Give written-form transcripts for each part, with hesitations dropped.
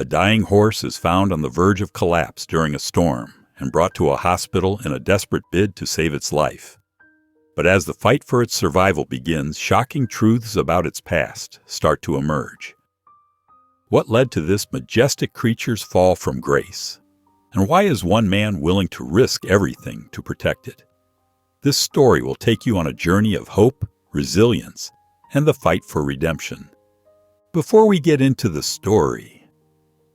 A dying horse is found on the verge of collapse during a storm and brought to a hospital in a desperate bid to save its life. But as the fight for its survival begins, shocking truths about its past start to emerge. What led to this majestic creature's fall from grace? And why is one man willing to risk everything to protect it? This story will take you on a journey of hope, resilience, and the fight for redemption. Before we get into the story,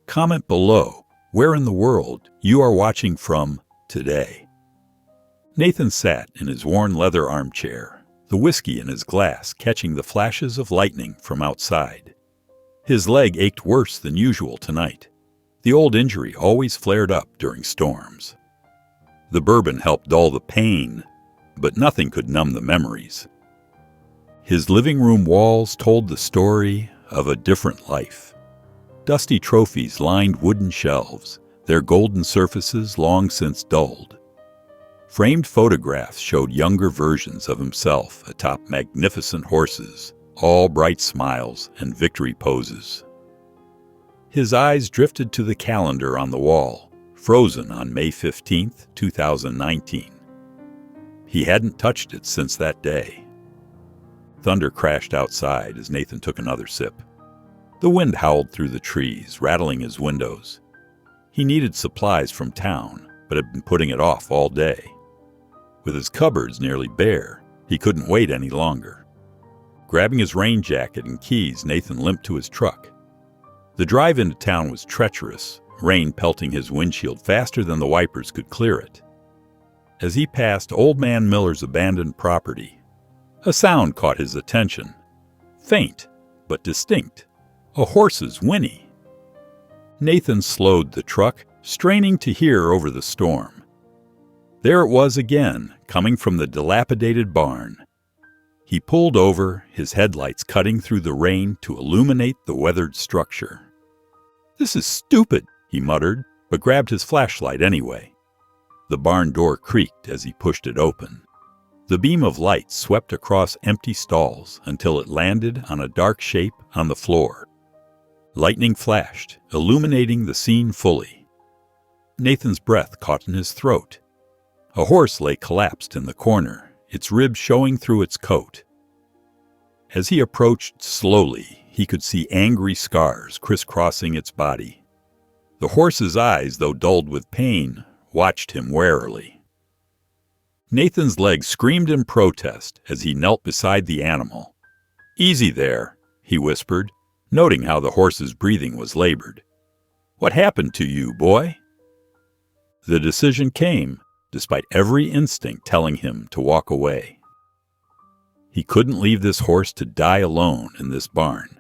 comment below where in the world you are watching from today. Nathan sat in his worn leather armchair, the whiskey in his glass catching the flashes of lightning from outside. His leg ached worse than usual tonight. The old injury always flared up during storms. The bourbon helped dull the pain, but nothing could numb the memories. His living room walls told the story of a different life. Dusty trophies lined wooden shelves, their golden surfaces long since dulled. Framed photographs showed younger versions of himself atop magnificent horses, all bright smiles and victory poses. His eyes drifted to the calendar on the wall, frozen on May 15, 2019. He hadn't touched it since that day. Thunder crashed outside as Nathan took another sip. The wind howled through the trees, rattling his windows. He needed supplies from town, but had been putting it off all day. With his cupboards nearly bare, he couldn't wait any longer. Grabbing his rain jacket and keys, Nathan limped to his truck. The drive into town was treacherous, rain pelting his windshield faster than the wipers could clear it. As he passed Old Man Miller's abandoned property, a sound caught his attention. Faint, but distinct. A horse's whinny. Nathan slowed the truck, straining to hear over the storm. There it was again, coming from the dilapidated barn. He pulled over, his headlights cutting through the rain to illuminate the weathered structure. "This is stupid," he muttered, but grabbed his flashlight anyway. The barn door creaked as he pushed it open. The beam of light swept across empty stalls until it landed on a dark shape on the floor. Lightning flashed, illuminating the scene fully. Nathan's breath caught in his throat. A horse lay collapsed in the corner, its ribs showing through its coat. As he approached slowly, he could see angry scars crisscrossing its body. The horse's eyes, though dulled with pain, watched him warily. Nathan's legs screamed in protest as he knelt beside the animal. "Easy there," he whispered, noting how the horse's breathing was labored. "What happened to you, boy?" The decision came, despite every instinct telling him to walk away. He couldn't leave this horse to die alone in this barn.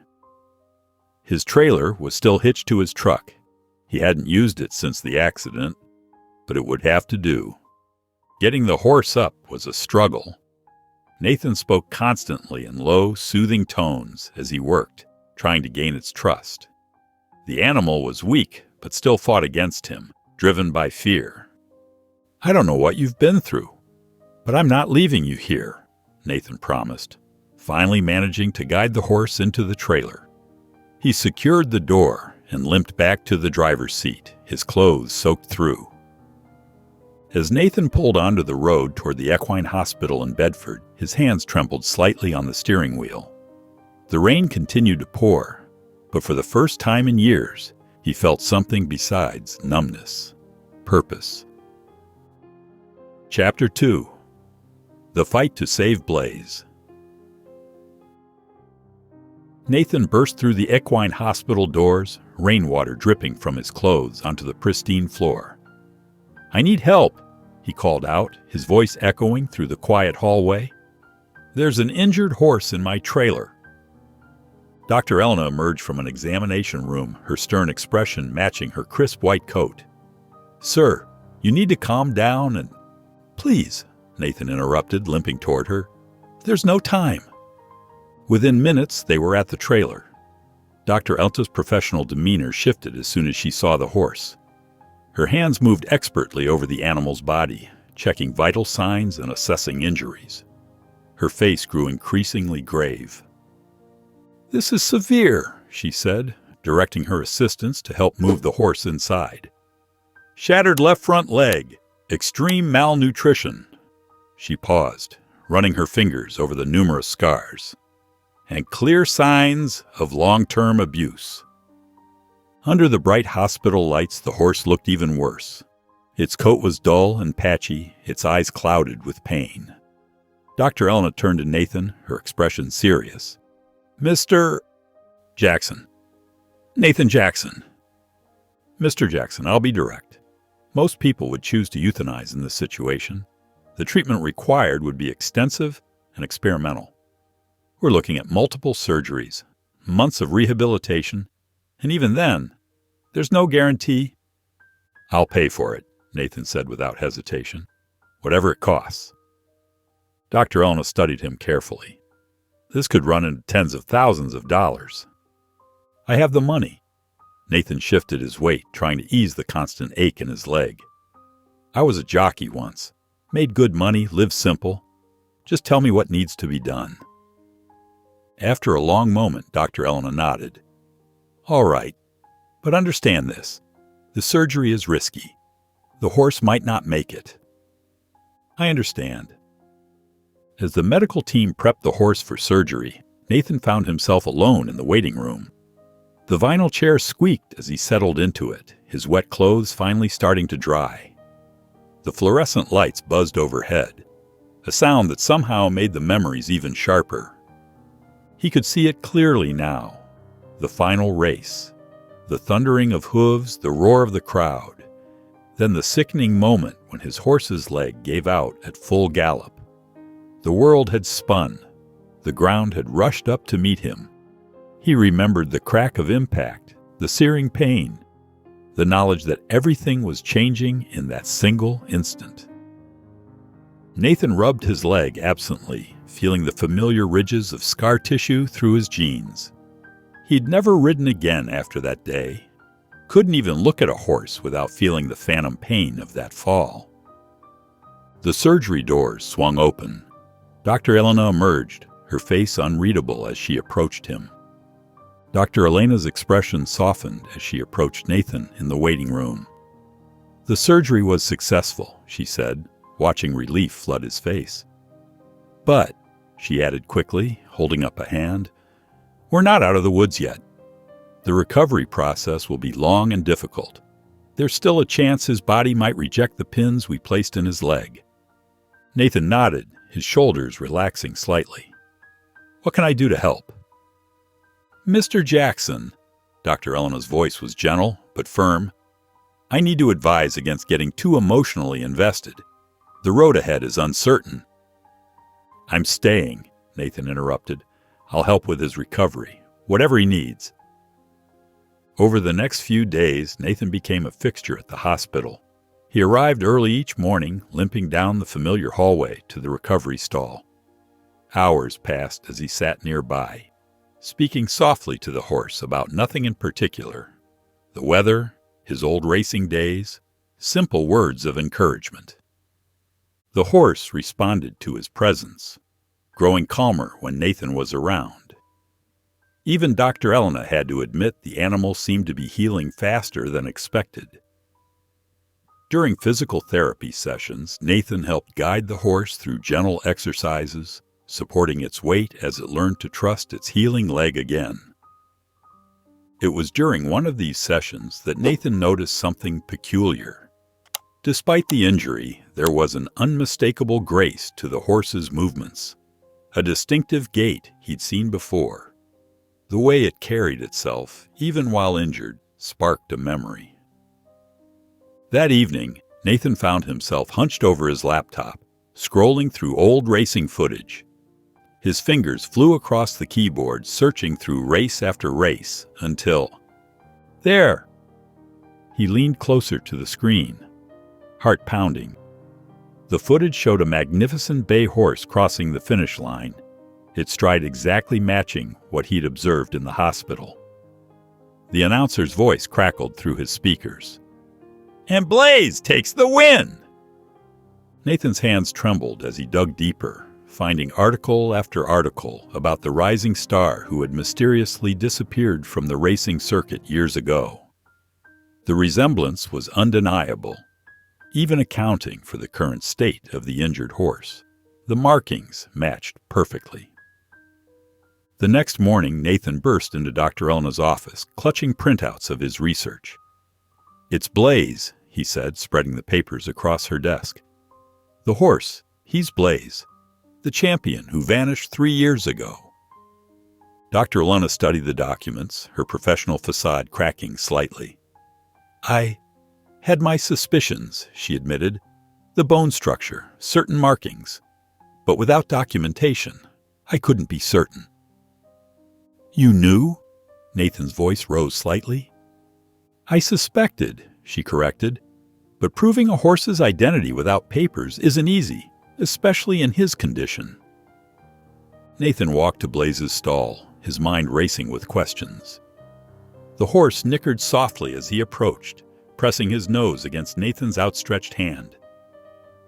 His trailer was still hitched to his truck. He hadn't used it since the accident, but it would have to do. Getting the horse up was a struggle. Nathan spoke constantly in low, soothing tones as he worked, trying to gain its trust. The animal was weak, but still fought against him, driven by fear. "I don't know what you've been through, but I'm not leaving you here," Nathan promised, finally managing to guide the horse into the trailer. He secured the door and limped back to the driver's seat, his clothes soaked through. As Nathan pulled onto the road toward the equine hospital in Bedford, his hands trembled slightly on the steering wheel. The rain continued to pour, but for the first time in years, he felt something besides numbness. Purpose. Chapter 2. The Fight to Save Blaze. Nathan burst through the equine hospital doors, rainwater dripping from his clothes onto the pristine floor. "I need help," he called out, his voice echoing through the quiet hallway. "There's an injured horse in my trailer." Dr. Elena emerged from an examination room, her stern expression matching her crisp white coat. "Sir, you need to calm down and—" "Please," Nathan interrupted, limping toward her. "There's no time." Within minutes, they were at the trailer. Dr. Elta's professional demeanor shifted as soon as she saw the horse. Her hands moved expertly over the animal's body, checking vital signs and assessing injuries. Her face grew increasingly grave. "This is severe," she said, directing her assistants to help move the horse inside. Shattered left front leg. Extreme malnutrition. She paused, running her fingers over the numerous scars. And clear signs of long-term abuse. Under the bright hospital lights, the horse looked even worse. Its coat was dull and patchy, its eyes clouded with pain. Dr. Elena turned to Nathan, her expression serious. Mr. Jackson. Nathan Jackson. Mr. Jackson, I'll be direct. Most people would choose to euthanize in this situation. The treatment required would be extensive and experimental. We're looking at multiple surgeries, months of rehabilitation, and even then, there's no guarantee. I'll pay for it, Nathan said without hesitation. Whatever it costs. Dr. Elena studied him carefully. This could run into tens of thousands of dollars. I have the money. Nathan shifted his weight, trying to ease the constant ache in his leg. I was a jockey once. Made good money, lived simple. Just tell me what needs to be done. After a long moment, Dr. Elena nodded. All right, but understand this. The surgery is risky. The horse might not make it. I understand. As the medical team prepped the horse for surgery, Nathan found himself alone in the waiting room. The vinyl chair squeaked as he settled into it, his wet clothes finally starting to dry. The fluorescent lights buzzed overhead, a sound that somehow made the memories even sharper. He could see it clearly now. The final race. The thundering of hooves, the roar of the crowd. Then the sickening moment when his horse's leg gave out at full gallop. The world had spun. The ground had rushed up to meet him. He remembered the crack of impact, the searing pain, the knowledge that everything was changing in that single instant. Nathan rubbed his leg absently, feeling the familiar ridges of scar tissue through his jeans. He'd never ridden again after that day. Couldn't even look at a horse without feeling the phantom pain of that fall. The surgery doors swung open. Dr. Elena emerged, her face unreadable as she approached him. Dr. Elena's expression softened as she approached Nathan in the waiting room. The surgery was successful, she said, watching relief flood his face. But, she added quickly, holding up a hand, we're not out of the woods yet. The recovery process will be long and difficult. There's still a chance his body might reject the pins we placed in his leg. Nathan nodded, his shoulders relaxing slightly. What can I do to help? Mr. Jackson, Dr. Elena's voice was gentle but firm. I need to advise against getting too emotionally invested. The road ahead is uncertain. I'm staying, Nathan interrupted. I'll help with his recovery, whatever he needs. Over the next few days, Nathan became a fixture at the hospital. He arrived early each morning, limping down the familiar hallway to the recovery stall. Hours passed as he sat nearby, speaking softly to the horse about nothing in particular. The weather, his old racing days, simple words of encouragement. The horse responded to his presence, growing calmer when Nathan was around. Even Dr. Elena had to admit the animal seemed to be healing faster than expected. During physical therapy sessions, Nathan helped guide the horse through gentle exercises, supporting its weight as it learned to trust its healing leg again. It was during one of these sessions that Nathan noticed something peculiar. Despite the injury, there was an unmistakable grace to the horse's movements, a distinctive gait he'd seen before. The way it carried itself, even while injured, sparked a memory. That evening, Nathan found himself hunched over his laptop, scrolling through old racing footage. His fingers flew across the keyboard, searching through race after race, until... There! He leaned closer to the screen, heart pounding. The footage showed a magnificent bay horse crossing the finish line, its stride exactly matching what he'd observed in the hospital. The announcer's voice crackled through his speakers. And Blaze takes the win! Nathan's hands trembled as he dug deeper, finding article after article about the rising star who had mysteriously disappeared from the racing circuit years ago. The resemblance was undeniable, even accounting for the current state of the injured horse. The markings matched perfectly. The next morning, Nathan burst into Dr. Elena's office, clutching printouts of his research. "It's Blaze," he said, spreading the papers across her desk. "The horse, he's Blaze, the champion who vanished 3 years ago." Dr. Elena studied the documents, her professional facade cracking slightly. "I had my suspicions," she admitted. "The bone structure, certain markings. But without documentation, I couldn't be certain." "You knew?" Nathan's voice rose slightly. "I suspected," she corrected. "But proving a horse's identity without papers isn't easy, especially in his condition." Nathan walked to Blaze's stall, his mind racing with questions. The horse nickered softly as he approached, pressing his nose against Nathan's outstretched hand.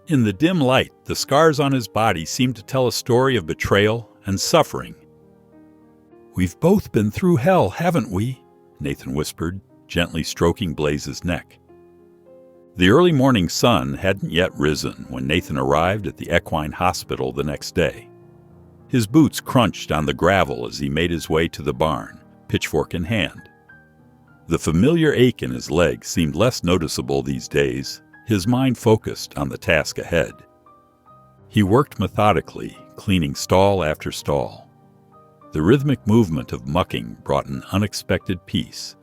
In the dim light, the scars on his body seemed to tell a story of betrayal and suffering. "We've both been through hell, haven't we?" Nathan whispered, gently stroking Blaze's neck. The early morning sun hadn't yet risen when Nathan arrived at the equine hospital the next day. His boots crunched on the gravel as he made his way to the barn, pitchfork in hand. The familiar ache in his leg seemed less noticeable these days, his mind focused on the task ahead. He worked methodically, cleaning stall after stall. The rhythmic movement of mucking brought an unexpected peace,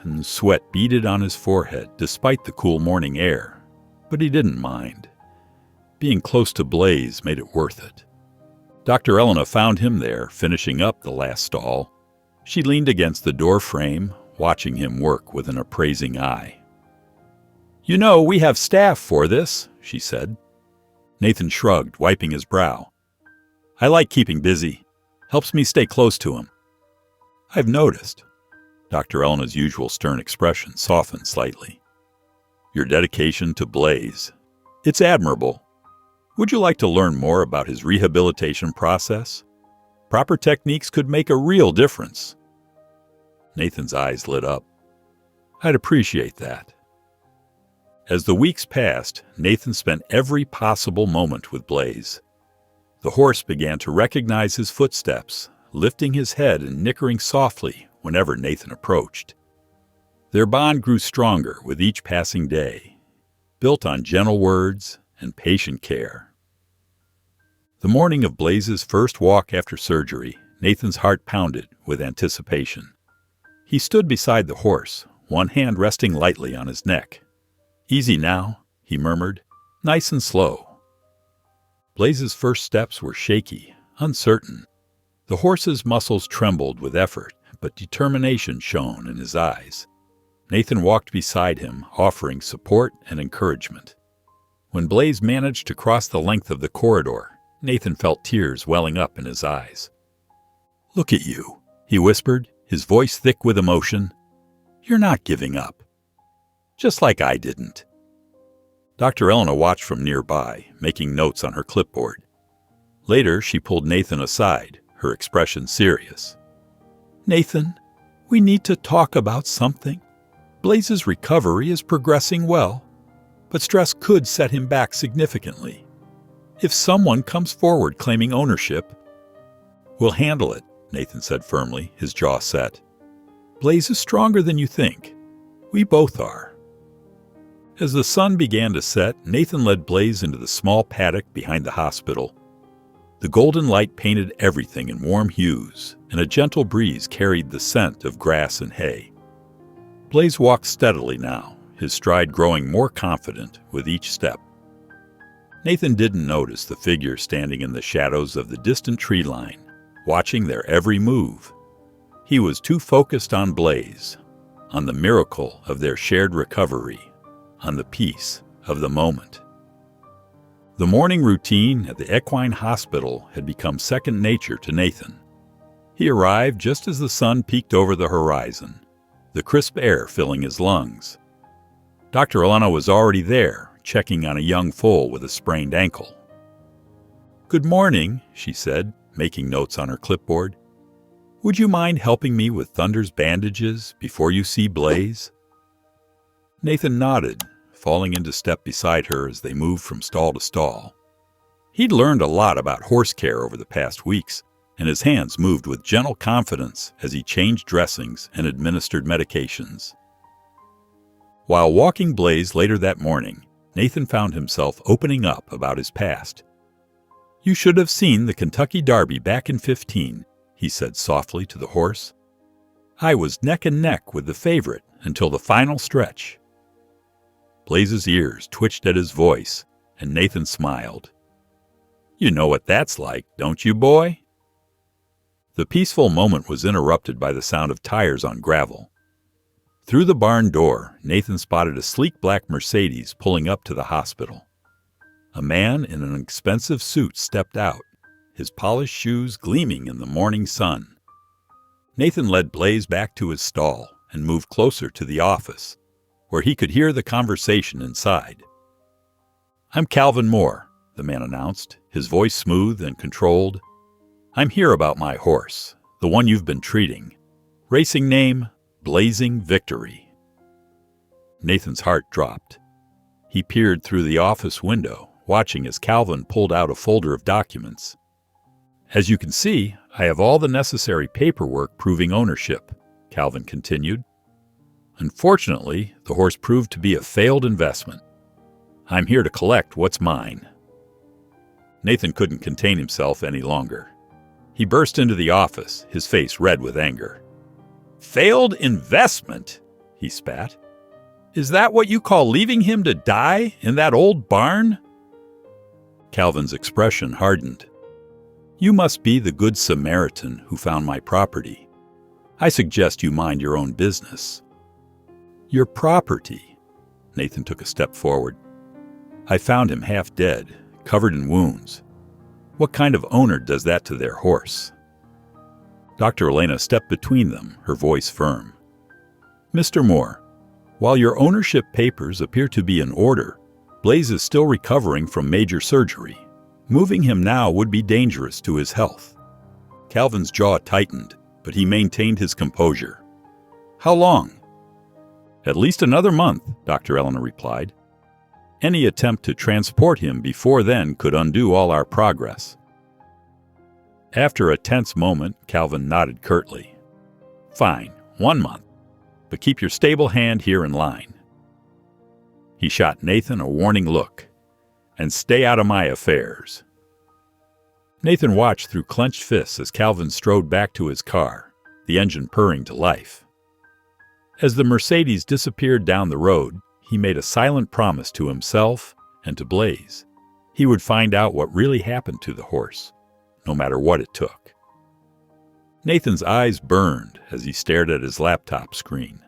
and sweat beaded on his forehead despite the cool morning air, but he didn't mind. Being close to Blaze made it worth it. Dr. Elena found him there, finishing up the last stall. She leaned against the door frame, watching him work with an appraising eye. "You know, we have staff for this," she said. Nathan shrugged, wiping his brow. "I like keeping busy. Helps me stay close to him." "I've noticed." Dr. Elena's usual stern expression softened slightly. "Your dedication to Blaze. It's admirable. Would you like to learn more about his rehabilitation process? Proper techniques could make a real difference." Nathan's eyes lit up. "I'd appreciate that." As the weeks passed, Nathan spent every possible moment with Blaze. The horse began to recognize his footsteps, lifting his head and nickering softly whenever Nathan approached. Their bond grew stronger with each passing day, built on gentle words and patient care. The morning of Blaze's first walk after surgery, Nathan's heart pounded with anticipation. He stood beside the horse, one hand resting lightly on his neck. "Easy now," he murmured, "nice and slow." Blaze's first steps were shaky, uncertain. The horse's muscles trembled with effort, but determination shone in his eyes. Nathan walked beside him, offering support and encouragement. When Blaze managed to cross the length of the corridor, Nathan felt tears welling up in his eyes. "Look at you," he whispered, his voice thick with emotion. "You're not giving up. Just like I didn't." Dr. Elena watched from nearby, making notes on her clipboard. Later, she pulled Nathan aside, her expression serious. "Nathan, we need to talk about something. Blaze's recovery is progressing well, but stress could set him back significantly. If someone comes forward claiming ownership..." "We'll handle it," Nathan said firmly, his jaw set. "Blaze is stronger than you think. We both are." As the sun began to set, Nathan led Blaze into the small paddock behind the hospital. The golden light painted everything in warm hues, and a gentle breeze carried the scent of grass and hay. Blaze walked steadily now, his stride growing more confident with each step. Nathan didn't notice the figure standing in the shadows of the distant tree line, watching their every move. He was too focused on Blaze, on the miracle of their shared recovery, on the peace of the moment. The morning routine at the equine hospital had become second nature to Nathan. He arrived just as the sun peeked over the horizon, the crisp air filling his lungs. Dr. Elena was already there, checking on a young foal with a sprained ankle. "Good morning," she said, making notes on her clipboard. "Would you mind helping me with Thunder's bandages before you see Blaze?" Nathan nodded, falling into step beside her as they moved from stall to stall. He'd learned a lot about horse care over the past weeks, and his hands moved with gentle confidence as he changed dressings and administered medications. While walking Blaze later that morning, Nathan found himself opening up about his past. "You should have seen the Kentucky Derby back in '15, he said softly to the horse. "I was neck and neck with the favorite until the final stretch." Blaze's ears twitched at his voice, and Nathan smiled. "You know what that's like, don't you, boy?" The peaceful moment was interrupted by the sound of tires on gravel. Through the barn door, Nathan spotted a sleek black Mercedes pulling up to the hospital. A man in an expensive suit stepped out, his polished shoes gleaming in the morning sun. Nathan led Blaze back to his stall and moved closer to the office, where he could hear the conversation inside. "I'm Calvin Moore," the man announced, his voice smooth and controlled. "I'm here about my horse, the one you've been treating. Racing name, Blazing Victory." Nathan's heart dropped. He peered through the office window, watching as Calvin pulled out a folder of documents. "As you can see, I have all the necessary paperwork proving ownership," Calvin continued. "Unfortunately, the horse proved to be a failed investment. I'm here to collect what's mine." Nathan couldn't contain himself any longer. He burst into the office, his face red with anger. "Failed investment?" he spat. "Is that what you call leaving him to die in that old barn?" Calvin's expression hardened. "You must be the good Samaritan who found my property. I suggest you mind your own business." "Your property?" Nathan took a step forward. "I found him half dead, covered in wounds. What kind of owner does that to their horse?" Dr. Elena stepped between them, her voice firm. "Mr. Moore, while your ownership papers appear to be in order, Blaze is still recovering from major surgery. Moving him now would be dangerous to his health." Calvin's jaw tightened, but he maintained his composure. "How long?" "At least another month," Dr. Elena replied. "Any attempt to transport him before then could undo all our progress." After a tense moment, Calvin nodded curtly. "Fine, 1 month, but keep your stable hand here in line." He shot Nathan a warning look. "And stay out of my affairs." Nathan watched through clenched fists as Calvin strode back to his car, the engine purring to life. As the Mercedes disappeared down the road, he made a silent promise to himself and to Blaze. He would find out what really happened to the horse, no matter what it took. Nathan's eyes burned as he stared at his laptop screen,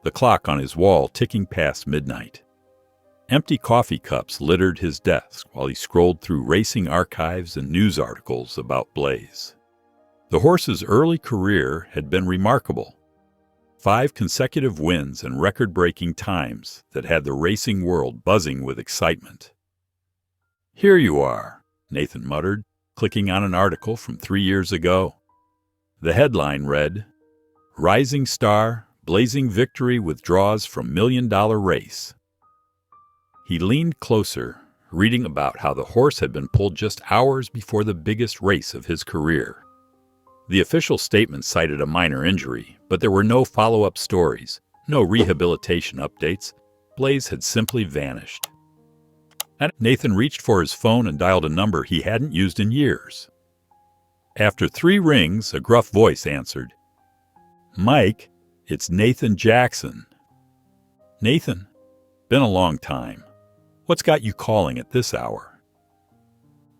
the clock on his wall ticking past midnight. Empty coffee cups littered his desk while he scrolled through racing archives and news articles about Blaze. The horse's early career had been remarkable. 5 consecutive wins and record-breaking times that had the racing world buzzing with excitement. "Here you are," Nathan muttered, clicking on an article from 3 years ago. The headline read, "Rising Star, Blazing Victory Withdraws from $1 Million Race." He leaned closer, reading about how the horse had been pulled just hours before the biggest race of his career. The official statement cited a minor injury, but there were no follow-up stories, no rehabilitation updates. Blaze had simply vanished. Nathan reached for his phone and dialed a number he hadn't used in years. After 3 rings, a gruff voice answered. "Mike, it's Nathan Jackson." "Nathan, been a long time. What's got you calling at this hour?"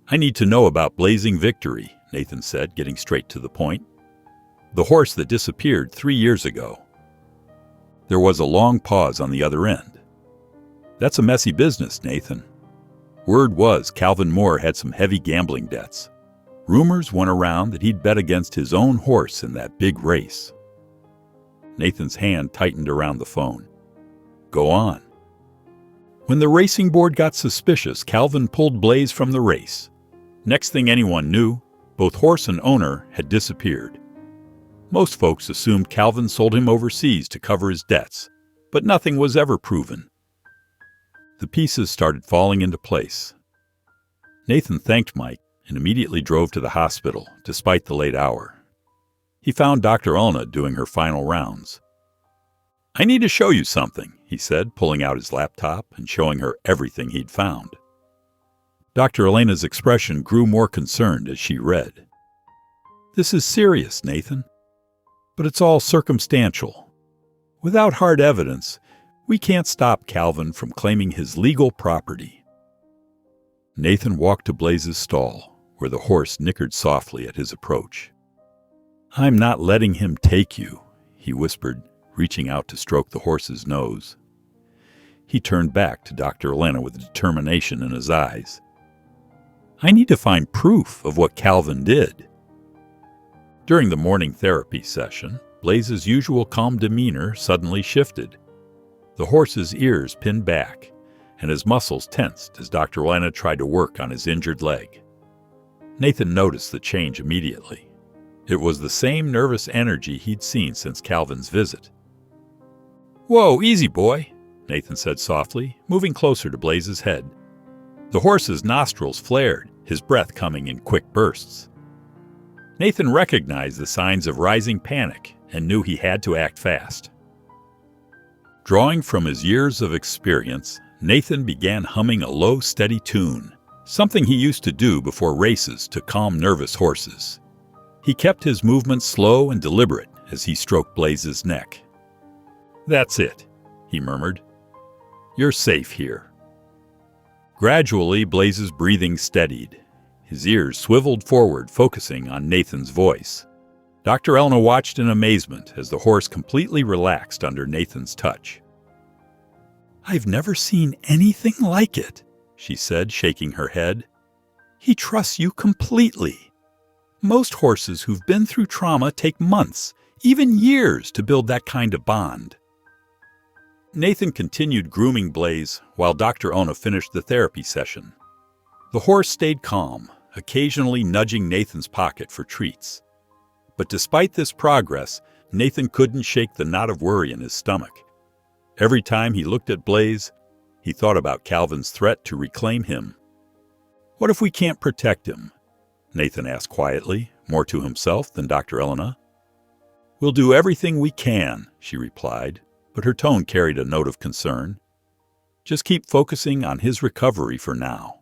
"I need to know about Blazing Victory," Nathan said, getting straight to the point. "The horse that disappeared 3 years ago." There was a long pause on the other end. "That's a messy business, Nathan. Word was Calvin Moore had some heavy gambling debts. Rumors went around that he'd bet against his own horse in that big race." Nathan's hand tightened around the phone. "Go on." "When the racing board got suspicious, Calvin pulled Blaze from the race. Next thing anyone knew, both horse and owner had disappeared. Most folks assumed Calvin sold him overseas to cover his debts, but nothing was ever proven. The pieces started falling into place. Nathan thanked Mike and immediately drove to the hospital, despite the late hour. He found Dr. Ulna doing her final rounds. "I need to show you something," he said, pulling out his laptop and showing her everything he'd found. Dr. Elena's expression grew more concerned as she read. "This is serious, Nathan. But it's all circumstantial. Without hard evidence, we can't stop Calvin from claiming his legal property." Nathan walked to Blaze's stall, where the horse nickered softly at his approach. "I'm not letting him take you," he whispered, reaching out to stroke the horse's nose. He turned back to Dr. Elena with determination in his eyes. "I need to find proof of what Calvin did." During the morning therapy session, Blaze's usual calm demeanor suddenly shifted. The horse's ears pinned back, and his muscles tensed as Dr. Elena tried to work on his injured leg. Nathan noticed the change immediately. It was the same nervous energy he'd seen since Calvin's visit. "Whoa, easy, boy," Nathan said softly, moving closer to Blaze's head. The horse's nostrils flared, his breath coming in quick bursts. Nathan recognized the signs of rising panic and knew he had to act fast. Drawing from his years of experience, Nathan began humming a low, steady tune, something he used to do before races to calm nervous horses. He kept his movements slow and deliberate as he stroked Blaze's neck. "That's it," he murmured. "You're safe here." Gradually, Blaze's breathing steadied. His ears swiveled forward, focusing on Nathan's voice. Dr. Elna watched in amazement as the horse completely relaxed under Nathan's touch. "I've never seen anything like it," she said, shaking her head. "He trusts you completely. Most horses who've been through trauma take months, even years, to build that kind of bond." Nathan continued grooming Blaze while Dr. Elna finished the therapy session. The horse stayed calm, occasionally nudging Nathan's pocket for treats. But despite this progress, Nathan couldn't shake the knot of worry in his stomach. Every time he looked at Blaze, he thought about Calvin's threat to reclaim him. "What if we can't protect him?" Nathan asked quietly, more to himself than Dr. Elena. "We'll do everything we can," she replied, but her tone carried a note of concern. "Just keep focusing on his recovery for now."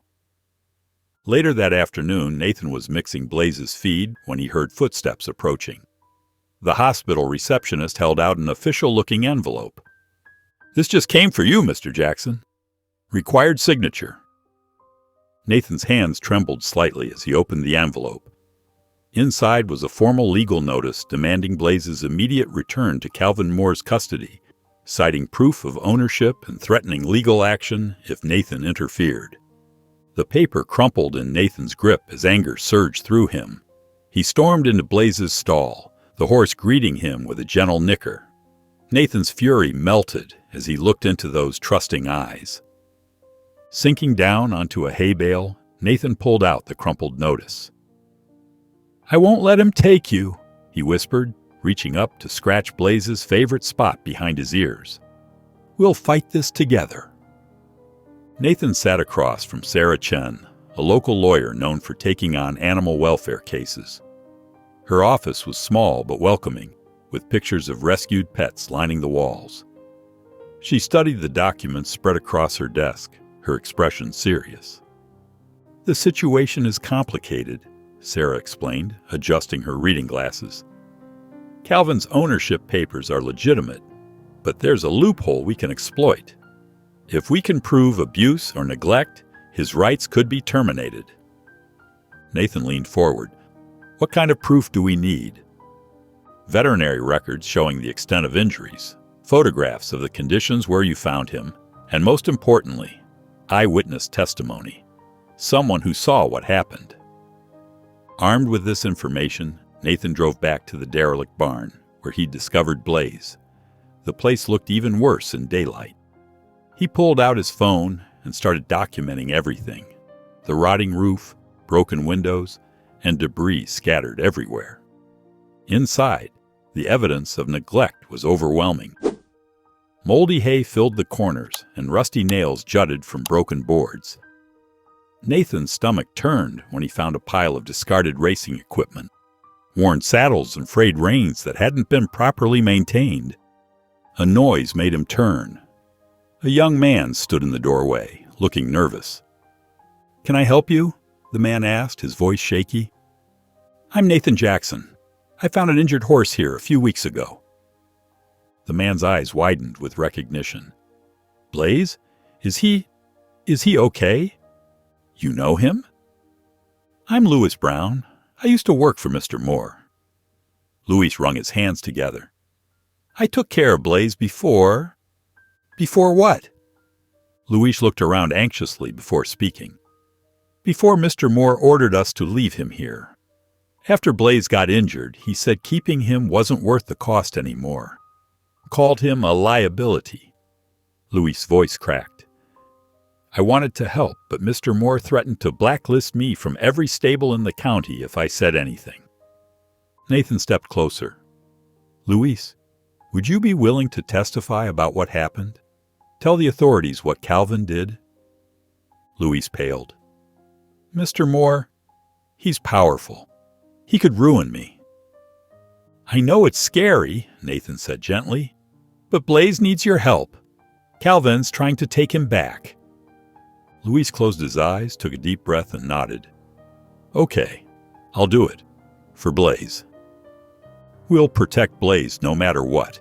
Later that afternoon, Nathan was mixing Blaze's feed when he heard footsteps approaching. The hospital receptionist held out an official-looking envelope. "This just came for you, Mr. Jackson. Required signature." Nathan's hands trembled slightly as he opened the envelope. Inside was a formal legal notice demanding Blaze's immediate return to Calvin Moore's custody, citing proof of ownership and threatening legal action if Nathan interfered. The paper crumpled in Nathan's grip as anger surged through him. He stormed into Blaze's stall, the horse greeting him with a gentle nicker. Nathan's fury melted as he looked into those trusting eyes. Sinking down onto a hay bale, Nathan pulled out the crumpled notice. "I won't let him take you," he whispered, reaching up to scratch Blaze's favorite spot behind his ears. "We'll fight this together." Nathan sat across from Sarah Chen, a local lawyer known for taking on animal welfare cases. Her office was small but welcoming, with pictures of rescued pets lining the walls. She studied the documents spread across her desk, her expression serious. "The situation is complicated," Sarah explained, adjusting her reading glasses. "Calvin's ownership papers are legitimate, but there's a loophole we can exploit. If we can prove abuse or neglect, his rights could be terminated." Nathan leaned forward. "What kind of proof do we need?" "Veterinary records showing the extent of injuries, photographs of the conditions where you found him, and most importantly, eyewitness testimony. Someone who saw what happened." Armed with this information, Nathan drove back to the derelict barn, where he discovered Blaze. The place looked even worse in daylight. He pulled out his phone and started documenting everything: the rotting roof, broken windows, and debris scattered everywhere. Inside, the evidence of neglect was overwhelming. Moldy hay filled the corners, and rusty nails jutted from broken boards. Nathan's stomach turned when he found a pile of discarded racing equipment, worn saddles and frayed reins that hadn't been properly maintained. A noise made him turn. A young man stood in the doorway, looking nervous. "Can I help you?" the man asked, his voice shaky. "I'm Nathan Jackson. I found an injured horse here a few weeks ago." The man's eyes widened with recognition. "Blaze? Is he okay? You know him?" "I'm Louis Brown. I used to work for Mr. Moore." Louis wrung his hands together. "I took care of Blaze before..." "Before what?" Louis looked around anxiously before speaking. "Before Mr. Moore ordered us to leave him here. After Blaze got injured, he said keeping him wasn't worth the cost anymore. Called him a liability." Louis' voice cracked. "I wanted to help, but Mr. Moore threatened to blacklist me from every stable in the county if I said anything." Nathan stepped closer. "Louis, would you be willing to testify about what happened? Tell the authorities what Calvin did?" Louis paled. "Mr. Moore, he's powerful. He could ruin me." "I know it's scary," Nathan said gently, "but Blaze needs your help. Calvin's trying to take him back." Louis closed his eyes, took a deep breath, and nodded. "Okay, I'll do it. For Blaze." "We'll protect Blaze no matter what,"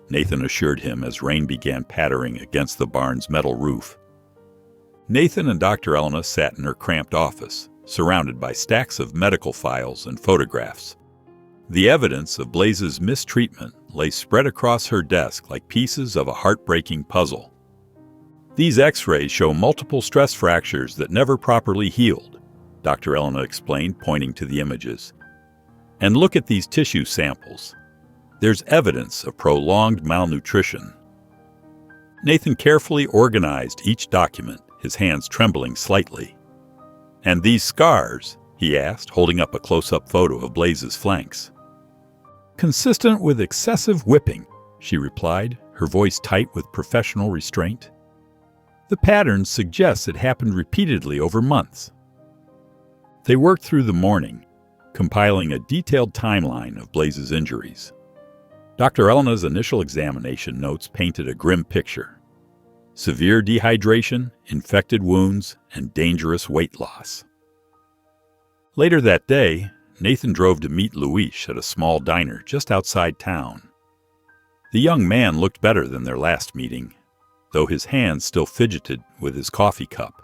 Nathan assured him as rain began pattering against the barn's metal roof. Nathan and Dr. Elena sat in her cramped office, surrounded by stacks of medical files and photographs. The evidence of Blaze's mistreatment lay spread across her desk like pieces of a heartbreaking puzzle. "These X-rays show multiple stress fractures that never properly healed," Dr. Elena explained, pointing to the images. "And look at these tissue samples. There's evidence of prolonged malnutrition." Nathan carefully organized each document, his hands trembling slightly. "And these scars?" he asked, holding up a close-up photo of Blaze's flanks. "Consistent with excessive whipping," she replied, her voice tight with professional restraint. "The pattern suggests it happened repeatedly over months." They worked through the morning, compiling a detailed timeline of Blaze's injuries. Dr. Elena's initial examination notes painted a grim picture: severe dehydration, infected wounds, and dangerous weight loss. Later that day, Nathan drove to meet Louis at a small diner just outside town. The young man looked better than their last meeting, though his hands still fidgeted with his coffee cup.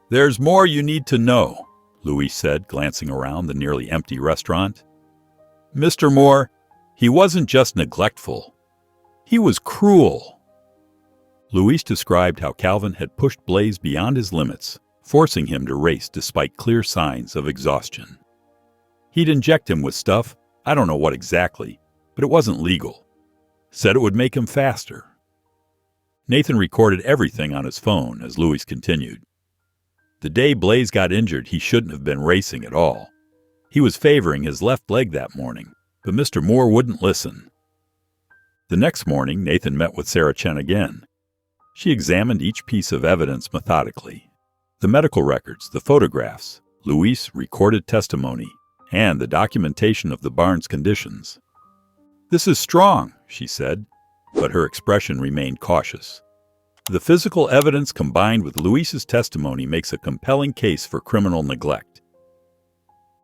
"There's more you need to know," Louis said, glancing around the nearly empty restaurant. "Mr. Moore, he wasn't just neglectful. He was cruel." Louis described how Calvin had pushed Blaze beyond his limits, forcing him to race despite clear signs of exhaustion. He'd inject him with stuff, I don't know what exactly, but it wasn't legal. Said it would make him faster. Nathan recorded everything on his phone as Louis continued. The day Blaze got injured, he shouldn't have been racing at all. He was favoring his left leg that morning, but Mr. Moore wouldn't listen. The next morning, Nathan met with Sarah Chen again. She examined each piece of evidence methodically: the medical records, the photographs, Louis' recorded testimony, and the documentation of the barn's conditions. "This is strong," she said, but her expression remained cautious. "The physical evidence combined with Louis's testimony makes a compelling case for criminal neglect."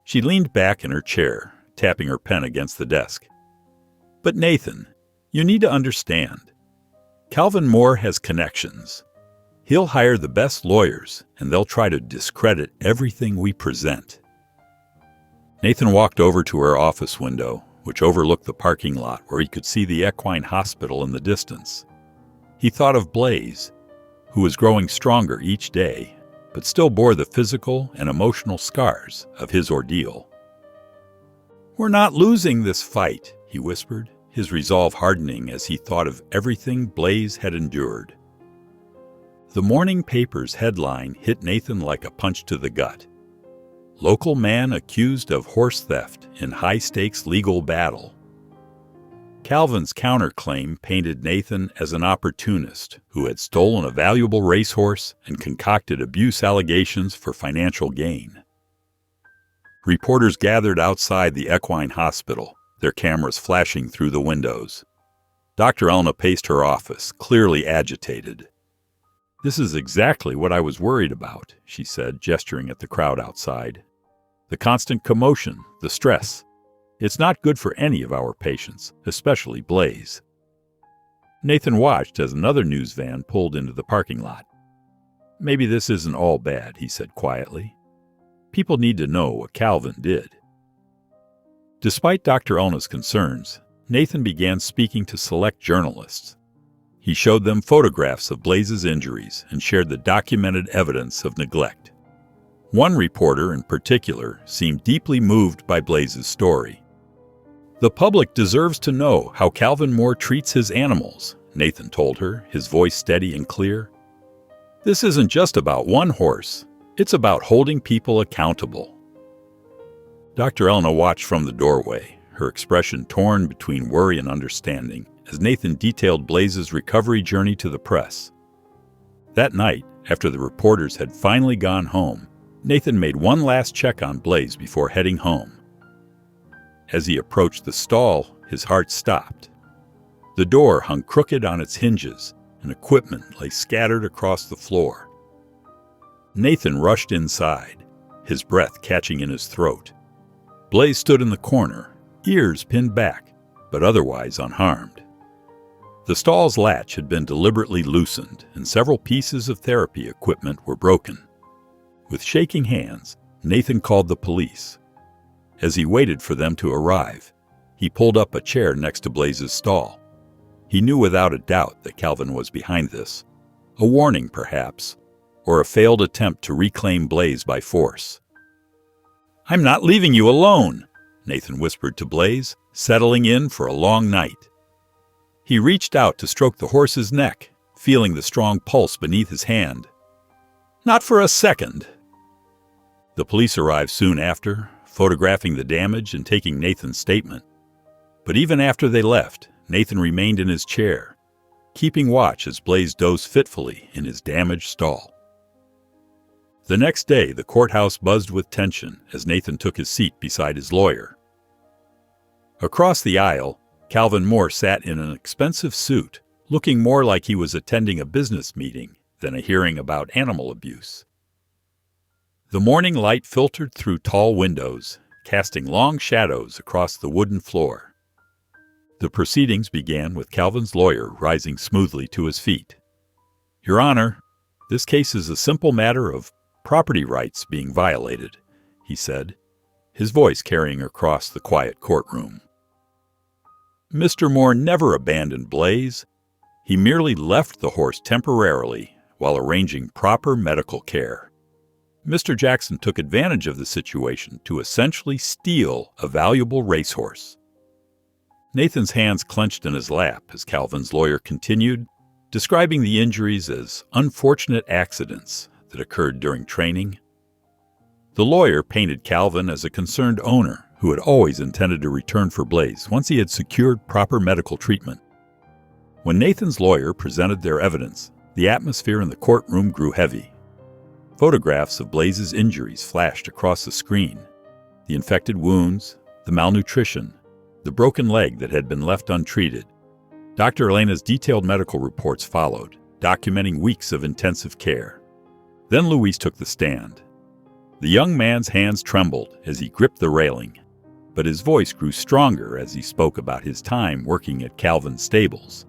She leaned back in her chair, tapping her pen against the desk. "But Nathan, you need to understand. Calvin Moore has connections. He'll hire the best lawyers, and they'll try to discredit everything we present." Nathan walked over to her office window, which overlooked the parking lot where he could see the equine hospital in the distance. He thought of Blaze, who was growing stronger each day, but still bore the physical and emotional scars of his ordeal. "We're not losing this fight," he whispered, his resolve hardening as he thought of everything Blaze had endured. The morning paper's headline hit Nathan like a punch to the gut. local man accused of horse theft in high-stakes legal battle. Calvin's counterclaim painted Nathan as an opportunist who had stolen a valuable racehorse and concocted abuse allegations for financial gain. Reporters gathered outside the equine hospital, their cameras flashing through the windows. Dr. Elna paced her office, clearly agitated. "This is exactly what I was worried about," she said, gesturing at the crowd outside. "The constant commotion, the stress. It's not good for any of our patients, especially Blaze." Nathan watched as another news van pulled into the parking lot. "Maybe this isn't all bad," he said quietly. "People need to know what Calvin did." Despite Dr. Elna's concerns, Nathan began speaking to select journalists. He showed them photographs of Blaze's injuries and shared the documented evidence of neglect. One reporter in particular seemed deeply moved by Blaze's story. "The public deserves to know how Calvin Moore treats his animals," Nathan told her, his voice steady and clear. "This isn't just about one horse. It's about holding people accountable." Dr. Elna watched from the doorway, her expression torn between worry and understanding, as Nathan detailed Blaze's recovery journey to the press. That night, after the reporters had finally gone home, Nathan made one last check on Blaze before heading home. As he approached the stall, his heart stopped. The door hung crooked on its hinges, and equipment lay scattered across the floor. Nathan rushed inside, his breath catching in his throat. Blaze stood in the corner, ears pinned back, but otherwise unharmed. The stall's latch had been deliberately loosened, and several pieces of therapy equipment were broken. With shaking hands, Nathan called the police. As he waited for them to arrive, he pulled up a chair next to Blaze's stall. He knew without a doubt that Calvin was behind this, a warning perhaps, or a failed attempt to reclaim Blaze by force. "I'm not leaving you alone," Nathan whispered to Blaze, settling in for a long night. He reached out to stroke the horse's neck, feeling the strong pulse beneath his hand. "Not for a second." The police arrived soon after, photographing the damage and taking Nathan's statement. But even after they left, Nathan remained in his chair, keeping watch as Blaze dozed fitfully in his damaged stall. The next day, the courthouse buzzed with tension as Nathan took his seat beside his lawyer. Across the aisle, Calvin Moore sat in an expensive suit, looking more like he was attending a business meeting than a hearing about animal abuse. The morning light filtered through tall windows, casting long shadows across the wooden floor. The proceedings began with Calvin's lawyer rising smoothly to his feet. "Your Honor, this case is a simple matter of property rights being violated," he said, his voice carrying across the quiet courtroom. Mr. Moore never abandoned Blaze. He merely left the horse temporarily while arranging proper medical care. Mr. Jackson took advantage of the situation to essentially steal a valuable racehorse. Nathan's hands clenched in his lap as Calvin's lawyer continued, describing the injuries as unfortunate accidents that occurred during training. The lawyer painted Calvin as a concerned owner who had always intended to return for Blaze once he had secured proper medical treatment. When Nathan's lawyer presented their evidence, the atmosphere in the courtroom grew heavy. Photographs of Blaze's injuries flashed across the screen. The infected wounds, the malnutrition, the broken leg that had been left untreated. Dr. Elena's detailed medical reports followed, documenting weeks of intensive care. Then Luis took the stand. The young man's hands trembled as he gripped the railing, but his voice grew stronger as he spoke about his time working at Calvin's stables.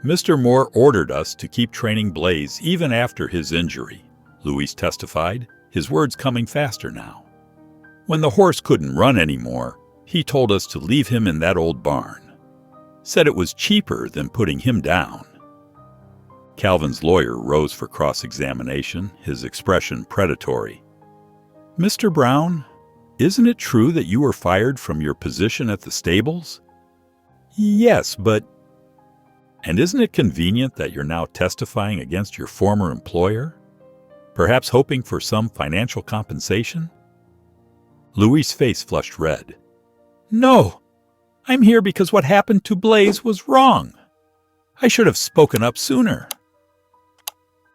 "Mr. Moore ordered us to keep training Blaze even after his injury," Luis testified, his words coming faster now. "When the horse couldn't run anymore, he told us to leave him in that old barn. Said it was cheaper than putting him down." Calvin's lawyer rose for cross-examination, his expression predatory. "Mr. Brown, isn't it true that you were fired from your position at the stables?" "Yes, but—" "And isn't it convenient that you're now testifying against your former employer? Perhaps hoping for some financial compensation?" Louis's face flushed red. "No! I'm here because what happened to Blaze was wrong. I should have spoken up sooner."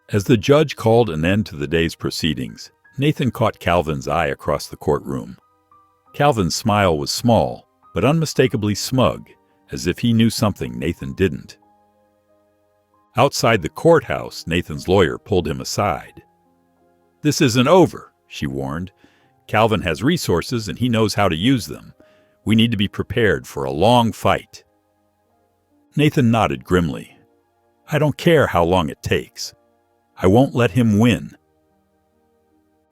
As the judge called an end to the day's proceedings, Nathan caught Calvin's eye across the courtroom. Calvin's smile was small, but unmistakably smug, as if he knew something Nathan didn't. Outside the courthouse, Nathan's lawyer pulled him aside. "This isn't over," she warned. "Calvin has resources and he knows how to use them. We need to be prepared for a long fight." Nathan nodded grimly. "I don't care how long it takes. I won't let him win."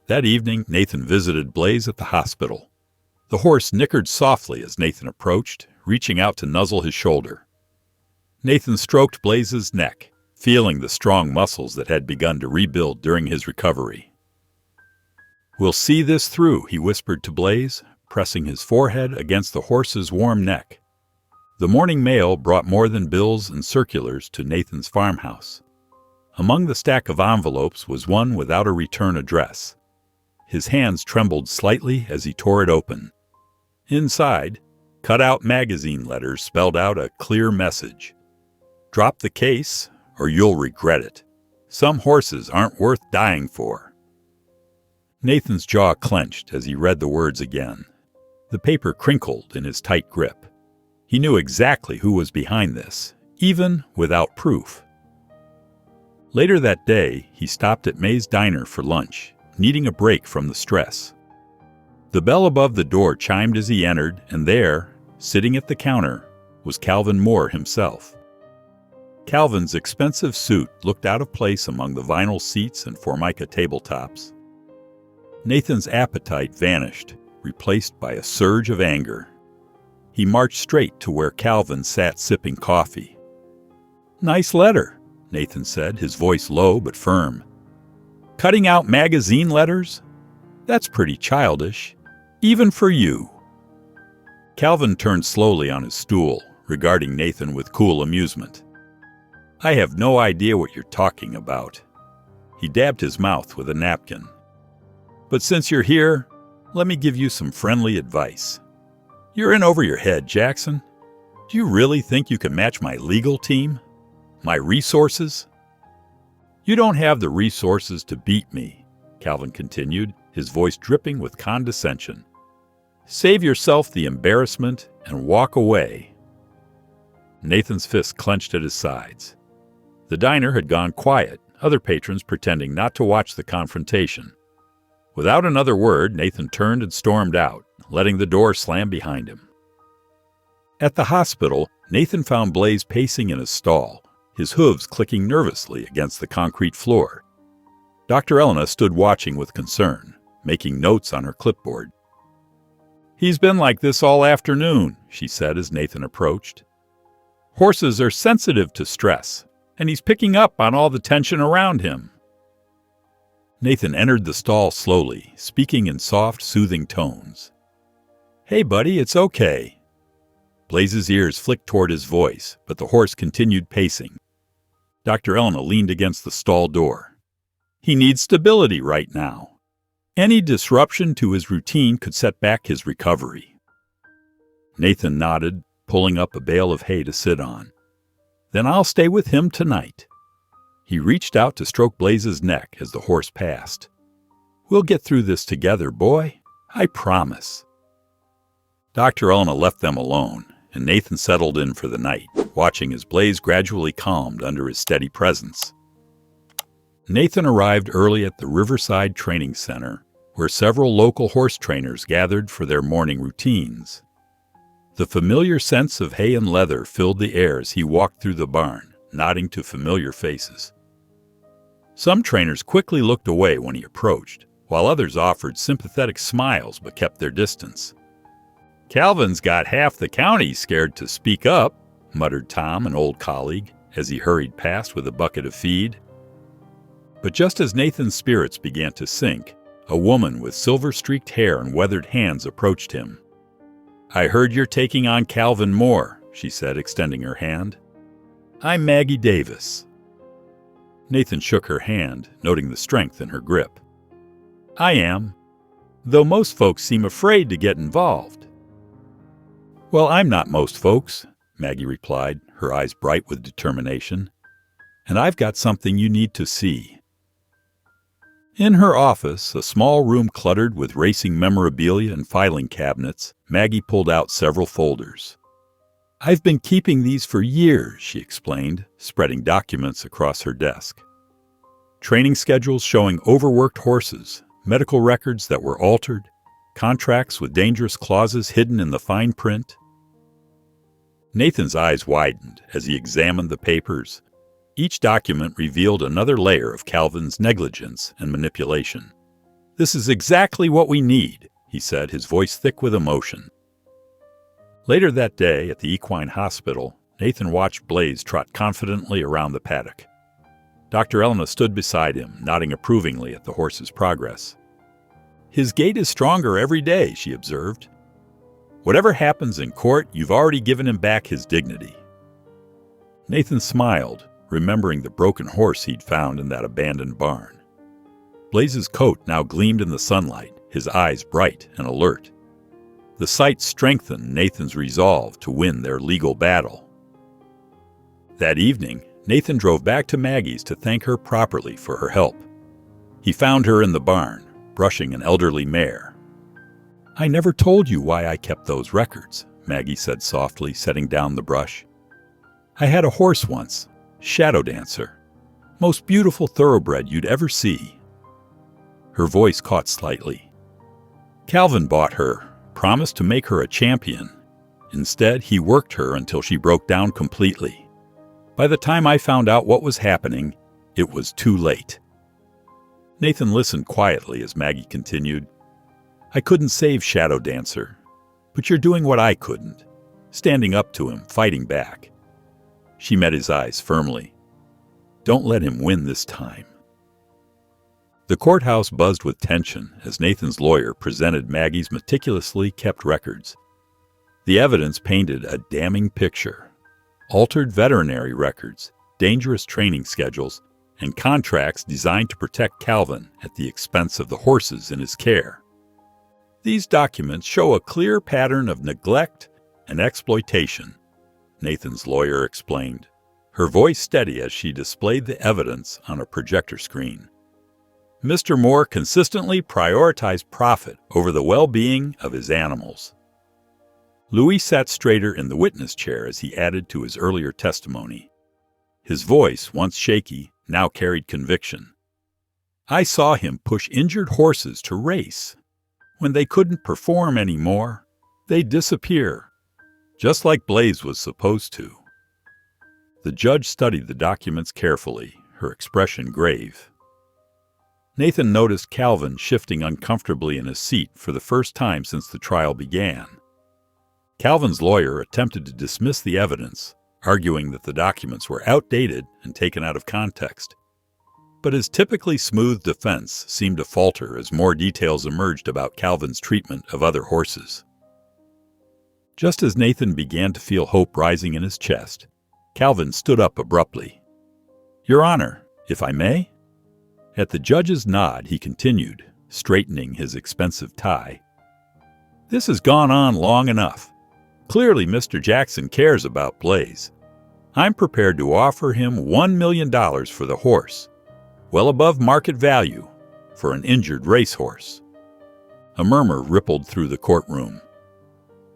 That evening, Nathan visited Blaze at the hospital. The horse nickered softly as Nathan approached, reaching out to nuzzle his shoulder. Nathan stroked Blaze's neck, feeling the strong muscles that had begun to rebuild during his recovery. "We'll see this through," he whispered to Blaze, pressing his forehead against the horse's warm neck. The morning mail brought more than bills and circulars to Nathan's farmhouse. Among the stack of envelopes was one without a return address. His hands trembled slightly as he tore it open. Inside, cut-out magazine letters spelled out a clear message. "Drop the case, or you'll regret it. Some horses aren't worth dying for." Nathan's jaw clenched as he read the words again. The paper crinkled in his tight grip. He knew exactly who was behind this, even without proof. Later that day, he stopped at May's Diner for lunch, needing a break from the stress. The bell above the door chimed as he entered, and there, sitting at the counter, was Calvin Moore himself. Calvin's expensive suit looked out of place among the vinyl seats and Formica tabletops. Nathan's appetite vanished, replaced by a surge of anger. He marched straight to where Calvin sat sipping coffee. "Nice letter," Nathan said, his voice low but firm. "Cutting out magazine letters? That's pretty childish, even for you." Calvin turned slowly on his stool, regarding Nathan with cool amusement. "I have no idea what you're talking about." He dabbed his mouth with a napkin. "But since you're here, let me give you some friendly advice. You're in over your head, Jackson. Do you really think you can match my legal team? My resources?" "You don't have the resources to beat me," Calvin continued, his voice dripping with condescension. "Save yourself the embarrassment and walk away." Nathan's fists clenched at his sides. The diner had gone quiet, other patrons pretending not to watch the confrontation. Without another word, Nathan turned and stormed out, letting the door slam behind him. At the hospital, Nathan found Blaze pacing in his stall, his hooves clicking nervously against the concrete floor. Dr. Elena stood watching with concern, making notes on her clipboard. "He's been like this all afternoon," she said as Nathan approached. "Horses are sensitive to stress, and he's picking up on all the tension around him." Nathan entered the stall slowly, speaking in soft, soothing tones. "Hey, buddy, it's okay." Blaze's ears flicked toward his voice, but the horse continued pacing. Dr. Elena leaned against the stall door. "He needs stability right now. Any disruption to his routine could set back his recovery." Nathan nodded, pulling up a bale of hay to sit on. "Then I'll stay with him tonight." He reached out to stroke Blaze's neck as the horse passed. "We'll get through this together, boy. I promise." Dr. Elena left them alone, and Nathan settled in for the night, watching as Blaze gradually calmed under his steady presence. Nathan arrived early at the Riverside Training Center, where several local horse trainers gathered for their morning routines. The familiar sense of hay and leather filled the air as he walked through the barn, nodding to familiar faces. Some trainers quickly looked away when he approached, while others offered sympathetic smiles but kept their distance. "Calvin's got half the county scared to speak up," muttered Tom, an old colleague, as he hurried past with a bucket of feed. But just as Nathan's spirits began to sink, a woman with silver-streaked hair and weathered hands approached him. "I heard you're taking on Calvin Moore," she said, extending her hand. "I'm Maggie Davis." Nathan shook her hand, noting the strength in her grip. "I am." though most folks seem afraid to get involved. Well, I'm not most folks, Maggie replied, her eyes bright with determination. And I've got something you need to see. In her office, a small room cluttered with racing memorabilia and filing cabinets, Maggie pulled out several folders. I've been keeping these for years, she explained, spreading documents across her desk. Training schedules showing overworked horses, medical records that were altered, contracts with dangerous clauses hidden in the fine print. Nathan's eyes widened as he examined the papers. Each document revealed another layer of Calvin's negligence and manipulation. This is exactly what we need, he said, his voice thick with emotion. Later that day, at the equine hospital, Nathan watched Blaze trot confidently around the paddock. Dr. Elena stood beside him, nodding approvingly at the horse's progress. His gait is stronger every day, she observed. Whatever happens in court, you've already given him back his dignity. Nathan smiled, remembering the broken horse he'd found in that abandoned barn. Blaze's coat now gleamed in the sunlight, his eyes bright and alert. The sight strengthened Nathan's resolve to win their legal battle. That evening, Nathan drove back to Maggie's to thank her properly for her help. He found her in the barn, brushing an elderly mare. I never told you why I kept those records, Maggie said softly, setting down the brush. I had a horse once, Shadow Dancer. Most beautiful thoroughbred you'd ever see. Her voice caught slightly. Calvin bought her, promised to make her a champion. Instead, he worked her until she broke down completely. By the time I found out what was happening, it was too late. Nathan listened quietly as Maggie continued. I couldn't save Shadow Dancer, but you're doing what I couldn't, standing up to him, fighting back. She met his eyes firmly. Don't let him win this time. The courthouse buzzed with tension as Nathan's lawyer presented Maggie's meticulously kept records. The evidence painted a damning picture. Altered veterinary records, dangerous training schedules, and contracts designed to protect Calvin at the expense of the horses in his care. These documents show a clear pattern of neglect and exploitation, Nathan's lawyer explained, her voice steady as she displayed the evidence on a projector screen. Mr. Moore consistently prioritized profit over the well-being of his animals. Louis sat straighter in the witness chair as he added to his earlier testimony. His voice, once shaky, now carried conviction. I saw him push injured horses to race. When they couldn't perform anymore, they'd disappear, just like Blaze was supposed to. The judge studied the documents carefully, her expression grave. Nathan noticed Calvin shifting uncomfortably in his seat for the first time since the trial began. Calvin's lawyer attempted to dismiss the evidence, arguing that the documents were outdated and taken out of context. But his typically smooth defense seemed to falter as more details emerged about Calvin's treatment of other horses. Just as Nathan began to feel hope rising in his chest, Calvin stood up abruptly. Your Honor, if I may? At the judge's nod, he continued, straightening his expensive tie. This has gone on long enough. Clearly, Mr. Jackson cares about Blaze. I'm prepared to offer him $1 million for the horse, well above market value for an injured racehorse. A murmur rippled through the courtroom.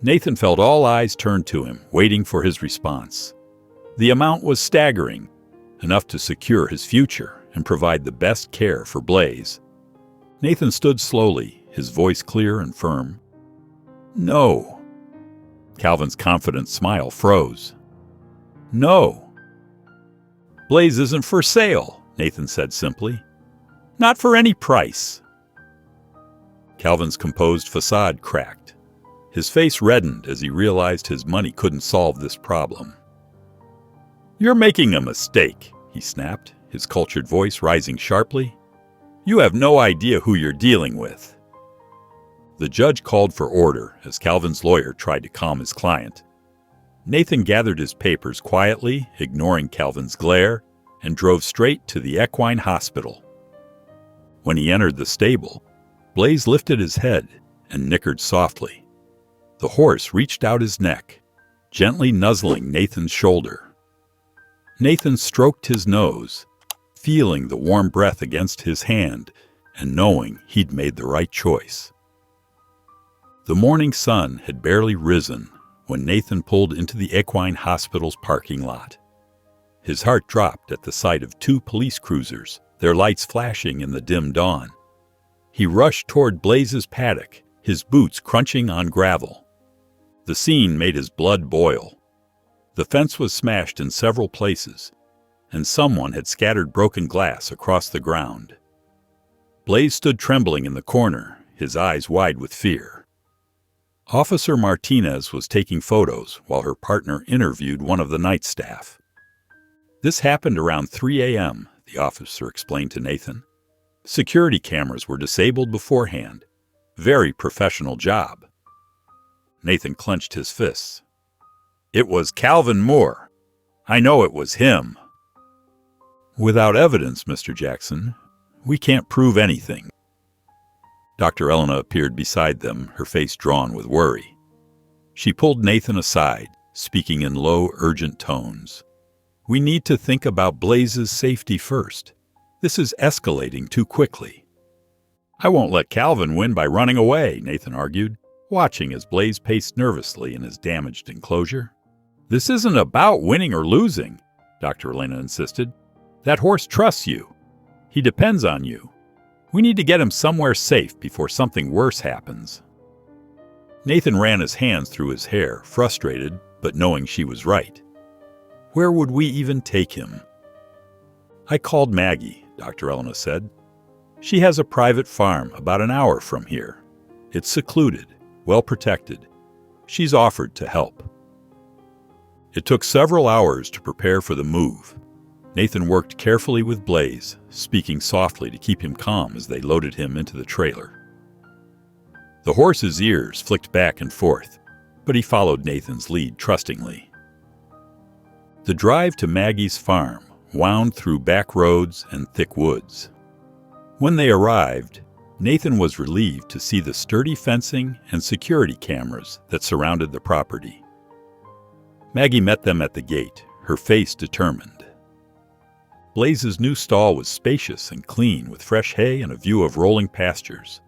Nathan felt all eyes turned to him, waiting for his response. The amount was staggering, enough to secure his future and provide the best care for Blaze. Nathan stood slowly, his voice clear and firm. No. Calvin's confident smile froze. No. Blaze isn't for sale, Nathan said simply. Not for any price. Calvin's composed facade cracked. His face reddened as he realized his money couldn't solve this problem. You're making a mistake, he snapped, his cultured voice rising sharply. You have no idea who you're dealing with. The judge called for order as Calvin's lawyer tried to calm his client. Nathan gathered his papers quietly, ignoring Calvin's glare, and drove straight to the equine hospital. When he entered the stable, Blaze lifted his head and nickered softly. The horse reached out his neck, gently nuzzling Nathan's shoulder. Nathan stroked his nose, feeling the warm breath against his hand and knowing he'd made the right choice. The morning sun had barely risen when Nathan pulled into the equine hospital's parking lot. His heart dropped at the sight of 2 police cruisers, their lights flashing in the dim dawn. He rushed toward Blaze's paddock, his boots crunching on gravel. The scene made his blood boil. The fence was smashed in several places, and someone had scattered broken glass across the ground. Blaze stood trembling in the corner, his eyes wide with fear. Officer Martinez was taking photos while her partner interviewed one of the night staff. This happened around 3 a.m., the officer explained to Nathan. Security cameras were disabled beforehand. Very professional job. Nathan clenched his fists. It was Calvin Moore. I know it was him. Without evidence, Mr. Jackson, we can't prove anything. Dr. Elena appeared beside them, her face drawn with worry. She pulled Nathan aside, speaking in low, urgent tones. We need to think about Blaze's safety first. This is escalating too quickly. I won't let Calvin win by running away, Nathan argued, watching as Blaze paced nervously in his damaged enclosure. This isn't about winning or losing, Dr. Elena insisted. That horse trusts you. He depends on you. We need to get him somewhere safe before something worse happens. Nathan ran his hands through his hair, frustrated, but knowing she was right. Where would we even take him? I called Maggie, Dr. Elena said. She has a private farm about an hour from here. It's secluded, well protected. She's offered to help. It took several hours to prepare for the move. Nathan worked carefully with Blaze, speaking softly to keep him calm as they loaded him into the trailer. The horse's ears flicked back and forth, but he followed Nathan's lead trustingly. The drive to Maggie's farm wound through back roads and thick woods. When they arrived, Nathan was relieved to see the sturdy fencing and security cameras that surrounded the property. Maggie met them at the gate, her face determined. Blaze's new stall was spacious and clean with fresh hay and a view of rolling pastures.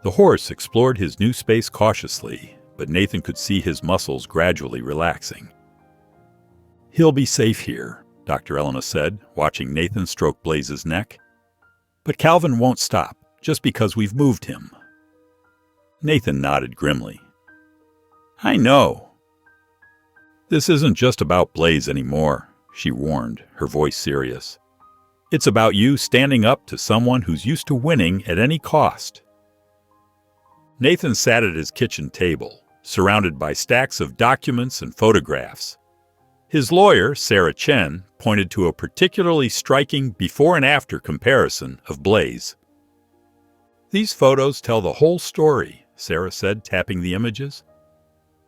The horse explored his new space cautiously, but Nathan could see his muscles gradually relaxing. He'll be safe here, Dr. Elena said, watching Nathan stroke Blaze's neck. But Calvin won't stop just because we've moved him. Nathan nodded grimly. I know. This isn't just about Blaze anymore, she warned, her voice serious. It's about you standing up to someone who's used to winning at any cost. Nathan sat at his kitchen table, surrounded by stacks of documents and photographs. His lawyer, Sarah Chen, pointed to a particularly striking before and after comparison of Blaze. These photos tell the whole story, Sarah said, tapping the images.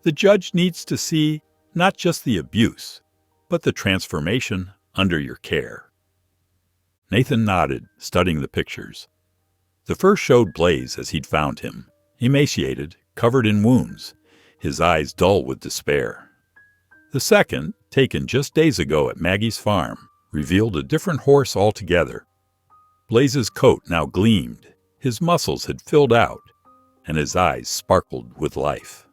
The judge needs to see not just the abuse, but the transformation under your care. Nathan nodded, studying the pictures. The first showed Blaze as he'd found him, emaciated, covered in wounds, his eyes dull with despair. The second, taken just days ago at Maggie's farm, revealed a different horse altogether. Blaze's coat now gleamed, his muscles had filled out, and his eyes sparkled with life.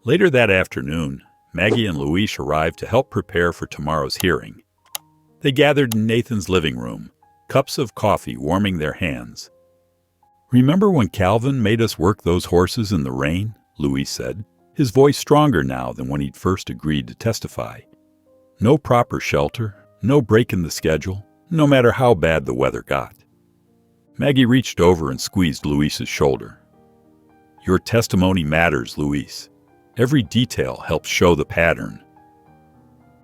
Later that afternoon, Maggie and Luis arrived to help prepare for tomorrow's hearing. They gathered in Nathan's living room, cups of coffee warming their hands. Remember when Calvin made us work those horses in the rain? Luis said, his voice stronger now than when he'd first agreed to testify. No proper shelter, no break in the schedule, no matter how bad the weather got. Maggie reached over and squeezed Luis's shoulder. Your testimony matters, Luis. Every detail helps show the pattern.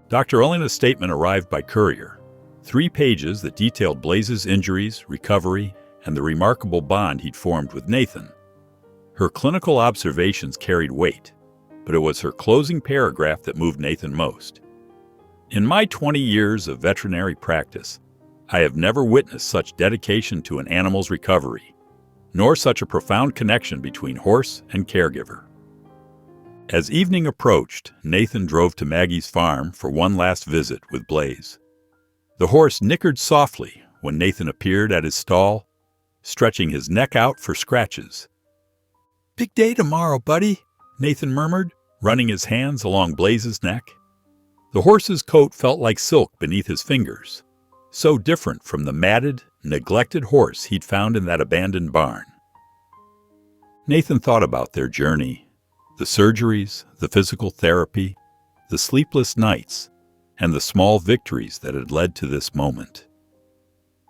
Dr. Elena's statement arrived by courier. 3 pages that detailed Blaze's injuries, recovery, and the remarkable bond he'd formed with Nathan. Her clinical observations carried weight, but it was her closing paragraph that moved Nathan most. In my 20 years of veterinary practice, I have never witnessed such dedication to an animal's recovery. nor such a profound connection between horse and caregiver. As evening approached, Nathan drove to Maggie's farm for one last visit with Blaze. The horse nickered softly when Nathan appeared at his stall, stretching his neck out for scratches. "Big day tomorrow, buddy," Nathan murmured, running his hands along Blaze's neck. The horse's coat felt like silk beneath his fingers, so different from the matted, neglected horse he'd found in that abandoned barn. Nathan thought about their journey, the surgeries, the physical therapy, the sleepless nights, and the small victories that had led to this moment.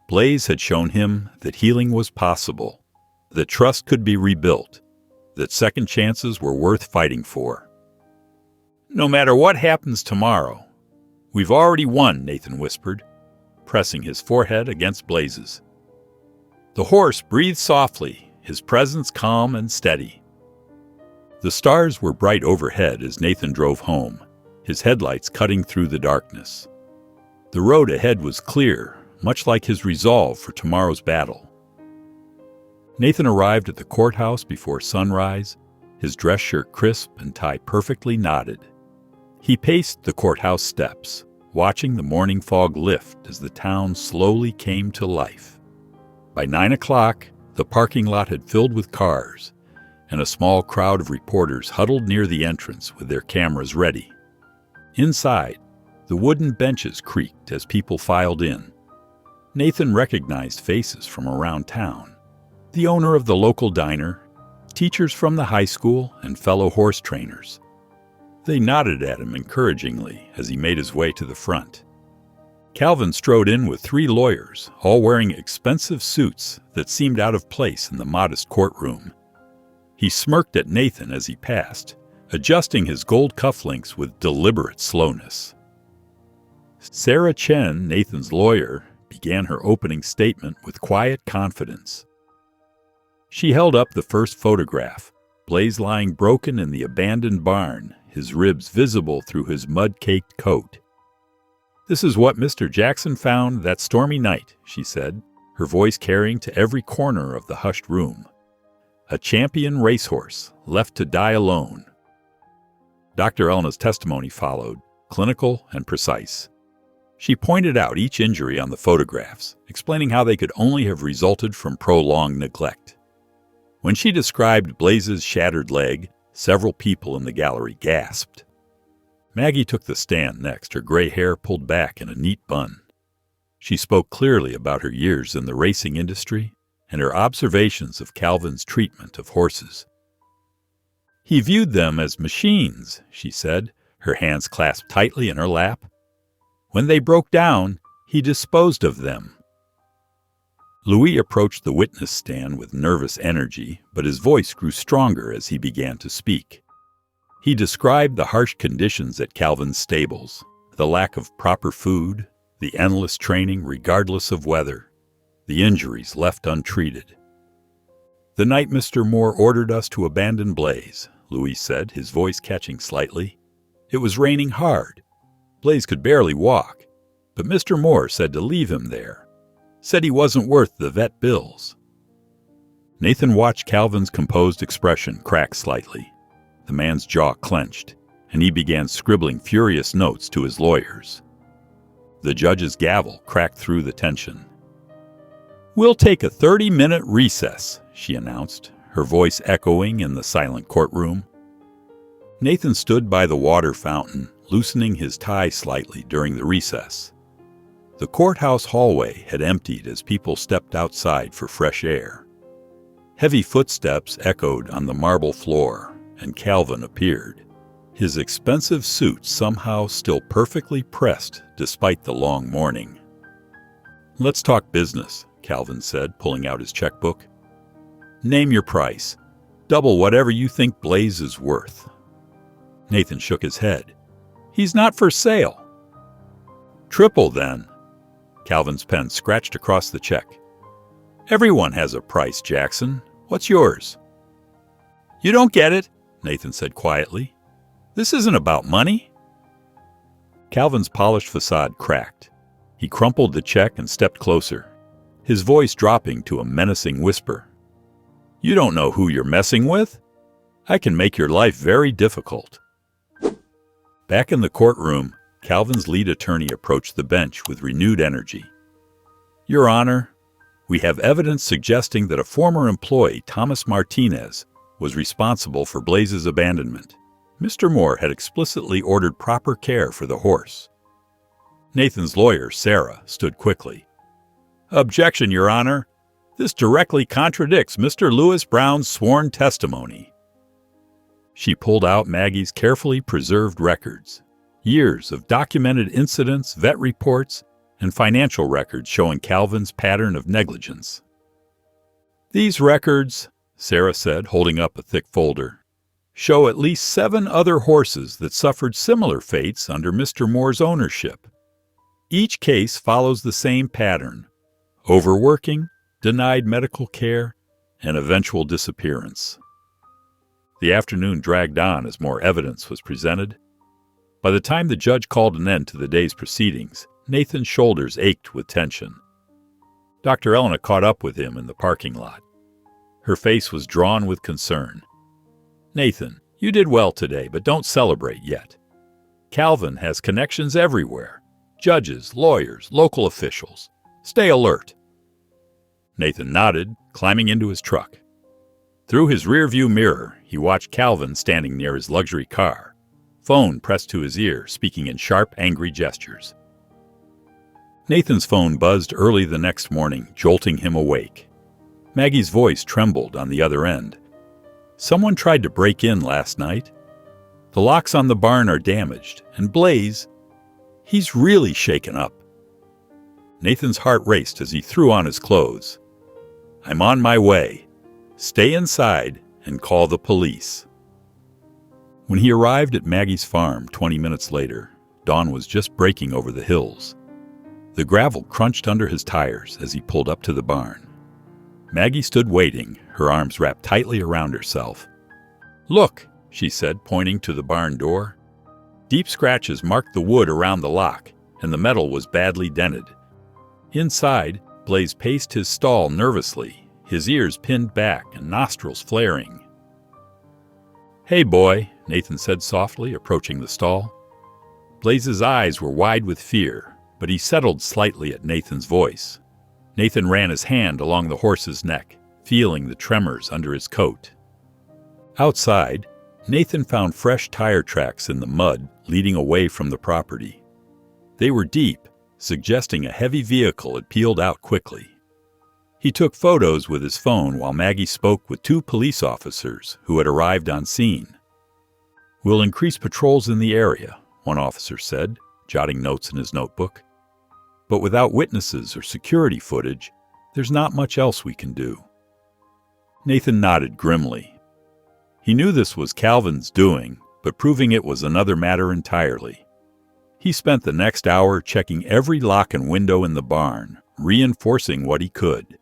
Blaze had shown him that healing was possible, that trust could be rebuilt, that second chances were worth fighting for. "No matter what happens tomorrow, we've already won," Nathan whispered, pressing his forehead against Blaze's. The horse breathed softly, his presence calm and steady. The stars were bright overhead as Nathan drove home, his headlights cutting through the darkness. The road ahead was clear, much like his resolve for tomorrow's battle. Nathan arrived at the courthouse before sunrise, his dress shirt crisp and tie perfectly knotted. He paced the courthouse steps, watching the morning fog lift as the town slowly came to life. By 9 o'clock, the parking lot had filled with cars, and a small crowd of reporters huddled near the entrance with their cameras ready. Inside, the wooden benches creaked as people filed in. Nathan recognized faces from around town. The owner of the local diner, teachers from the high school, and fellow horse trainers. They nodded at him encouragingly as he made his way to the front. Calvin strode in with 3 lawyers, all wearing expensive suits that seemed out of place in the modest courtroom. He smirked at Nathan as he passed, adjusting his gold cufflinks with deliberate slowness. Sarah Chen, Nathan's lawyer, began her opening statement with quiet confidence. She held up the first photograph, Blaze lying broken in the abandoned barn, his ribs visible through his mud-caked coat. "This is what Mr. Jackson found that stormy night," she said, her voice carrying to every corner of the hushed room. "A champion racehorse, left to die alone." Dr. Elna's testimony followed, clinical and precise. She pointed out each injury on the photographs, explaining how they could only have resulted from prolonged neglect. When she described Blaze's shattered leg, several people in the gallery gasped. Maggie took the stand next, her gray hair pulled back in a neat bun. She spoke clearly about her years in the racing industry and her observations of Calvin's treatment of horses. "He viewed them as machines," she said, her hands clasped tightly in her lap. "When they broke down, he disposed of them." Louis approached the witness stand with nervous energy, but his voice grew stronger as he began to speak. He described the harsh conditions at Calvin's stables, the lack of proper food, the endless training regardless of weather, the injuries left untreated. "The night Mr. Moore ordered us to abandon Blaze," Louis said, his voice catching slightly. "It was raining hard. Blaze could barely walk, but Mr. Moore said to leave him there. Said he wasn't worth the vet bills." Nathan watched Calvin's composed expression crack slightly. The man's jaw clenched, and he began scribbling furious notes to his lawyers. The judge's gavel cracked through the tension. "We'll take a 30-minute recess," she announced, her voice echoing in the silent courtroom. Nathan stood by the water fountain, loosening his tie slightly during the recess. The courthouse hallway had emptied as people stepped outside for fresh air. Heavy footsteps echoed on the marble floor, and Calvin appeared, his expensive suit somehow still perfectly pressed despite the long morning. "Let's talk business," Calvin said, pulling out his checkbook. "Name your price. Double whatever you think Blaze is worth." Nathan shook his head. "He's not for sale." "Triple, then." Calvin's pen scratched across the check. "Everyone has a price, Jackson. What's yours?" "You don't get it," Nathan said quietly. "This isn't about money." Calvin's polished facade cracked. He crumpled the check and stepped closer, his voice dropping to a menacing whisper. You don't know who you're messing with? I can make your life very difficult." Back in the courtroom, Calvin's lead attorney approached the bench with renewed energy. "Your Honor, we have evidence suggesting that a former employee, Thomas Martinez, was responsible for Blaze's abandonment. Mr. Moore had explicitly ordered proper care for the horse." Nathan's lawyer, Sarah, stood quickly. "Objection, Your Honor. This directly contradicts Mr. Lewis Brown's sworn testimony." She pulled out Maggie's carefully preserved records, years of documented incidents, vet reports, and financial records showing Calvin's pattern of negligence. "These records," Sarah said, holding up a thick folder, "show at least 7 other horses that suffered similar fates under Mr. Moore's ownership. Each case follows the same pattern: overworking, denied medical care, and eventual disappearance." The afternoon dragged on as more evidence was presented. By the time the judge called an end to the day's proceedings, Nathan's shoulders ached with tension. Dr. Elena caught up with him in the parking lot. Her face was drawn with concern. "Nathan, you did well today, but don't celebrate yet. Calvin has connections everywhere: judges, lawyers, local officials. Stay alert." Nathan nodded, climbing into his truck. Through his rearview mirror, he watched Calvin standing near his luxury car, phone pressed to his ear, speaking in sharp, angry gestures. Nathan's phone buzzed early the next morning, jolting him awake. Maggie's voice trembled on the other end. "Someone tried to break in last night. The locks on the barn are damaged, and Blaze, he's really shaken up." Nathan's heart raced as he threw on his clothes. "I'm on my way. Stay inside and call the police." When he arrived at Maggie's farm 20 minutes later, dawn was just breaking over the hills. The gravel crunched under his tires as he pulled up to the barn. Maggie stood waiting, her arms wrapped tightly around herself. "Look," she said, pointing to the barn door. Deep scratches marked the wood around the lock, and the metal was badly dented. Inside, Blaze paced his stall nervously, his ears pinned back and nostrils flaring. "Hey, boy," Nathan said softly, approaching the stall. Blaze's eyes were wide with fear, but he settled slightly at Nathan's voice. Nathan ran his hand along the horse's neck, feeling the tremors under his coat. Outside, Nathan found fresh tire tracks in the mud leading away from the property. They were deep, suggesting a heavy vehicle had peeled out quickly. He took photos with his phone while Maggie spoke with 2 police officers who had arrived on scene. "We'll increase patrols in the area," one officer said, jotting notes in his notebook. "But without witnesses or security footage, there's not much else we can do." Nathan nodded grimly. He knew this was Calvin's doing, but proving it was another matter entirely. He spent the next hour checking every lock and window in the barn, reinforcing what he could.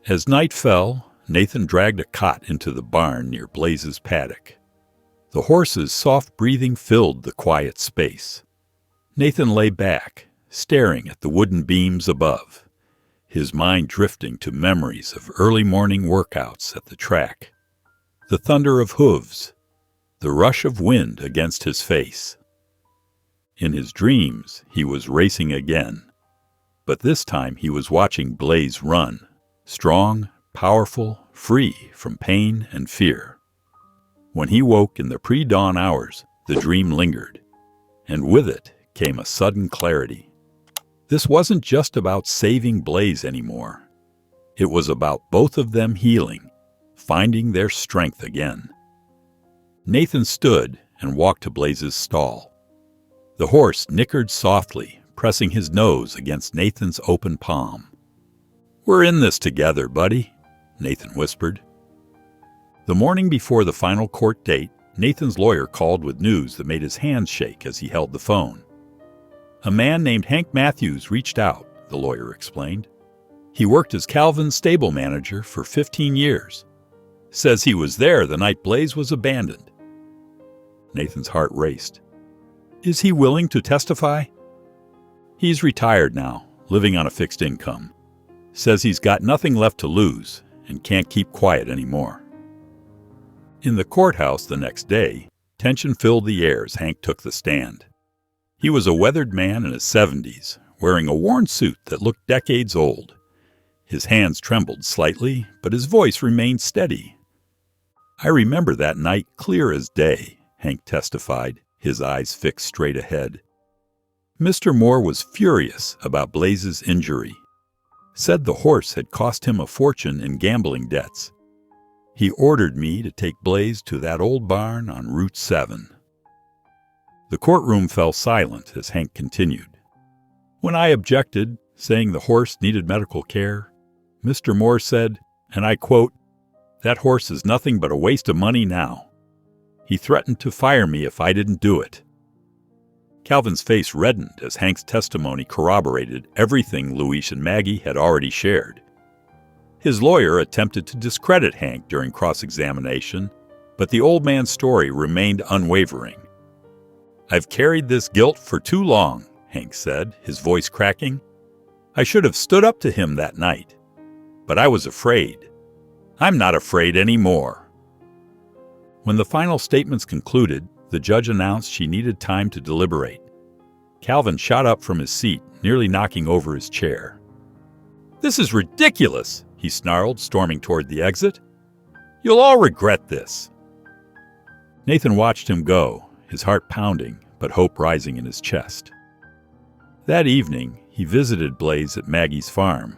As night fell, Nathan dragged a cot into the barn near Blaze's paddock. The horse's soft breathing filled the quiet space. Nathan lay back, staring at the wooden beams above, his mind drifting to memories of early morning workouts at the track, the thunder of hooves, the rush of wind against his face. In his dreams, he was racing again, but this time he was watching Blaze run, strong, powerful, free from pain and fear. When he woke in the pre-dawn hours, the dream lingered, and with it came a sudden clarity. This wasn't just about saving Blaze anymore. It was about both of them healing, finding their strength again. Nathan stood and walked to Blaze's stall. The horse nickered softly, pressing his nose against Nathan's open palm. "We're in this together, buddy," Nathan whispered. The morning before the final court date, Nathan's lawyer called with news that made his hands shake as he held the phone. "A man named Hank Matthews reached out," the lawyer explained. "He worked as Calvin's stable manager for 15 years. Says he was there the night Blaze was abandoned." Nathan's heart raced. "Is he willing to testify?" "He's retired now, living on a fixed income. Says he's got nothing left to lose, and can't keep quiet anymore. In the courthouse the next day, tension filled the air as Hank took the stand. He was a weathered man in his 70s, wearing a worn suit that looked decades old. His hands trembled slightly, but his voice remained steady. "I remember that night clear as day," Hank testified, his eyes fixed straight ahead. "Mr. Moore was furious about Blaze's injury. Said the horse had cost him a fortune in gambling debts. He ordered me to take Blaze to that old barn on Route 7. The courtroom fell silent as Hank continued. "When I objected, saying the horse needed medical care, Mr. Moore said, and I quote, 'That horse is nothing but a waste of money now.' He threatened to fire me if I didn't do it." Calvin's face reddened as Hank's testimony corroborated everything Louise and Maggie had already shared. His lawyer attempted to discredit Hank during cross-examination, but the old man's story remained unwavering. "I've carried this guilt for too long," Hank said, his voice cracking. "I should have stood up to him that night. But I was afraid. I'm not afraid anymore." When the final statements concluded, the judge announced she needed time to deliberate. Calvin shot up from his seat, nearly knocking over his chair. "This is ridiculous," he snarled, storming toward the exit. "You'll all regret this." Nathan watched him go, his heart pounding, but hope rising in his chest. That evening, he visited Blaze at Maggie's farm.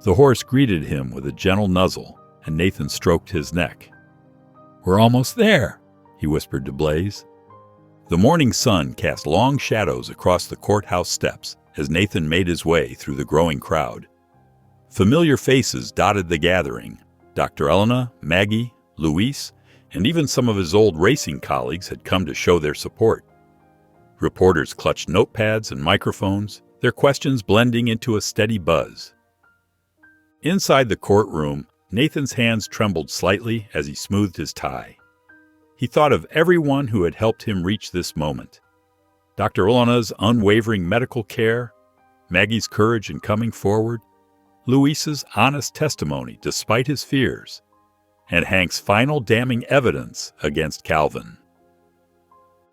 The horse greeted him with a gentle nuzzle, and Nathan stroked his neck. "We're almost there," he whispered to Blaze. The morning sun cast long shadows across the courthouse steps as Nathan made his way through the growing crowd. Familiar faces dotted the gathering. Dr. Elena, Maggie, Louise, and even some of his old racing colleagues had come to show their support. Reporters clutched notepads and microphones, their questions blending into a steady buzz. Inside the courtroom, Nathan's hands trembled slightly as he smoothed his tie. He thought of everyone who had helped him reach this moment. Dr. Elena's unwavering medical care, Maggie's courage in coming forward, Louise's honest testimony despite his fears, and Hank's final damning evidence against Calvin.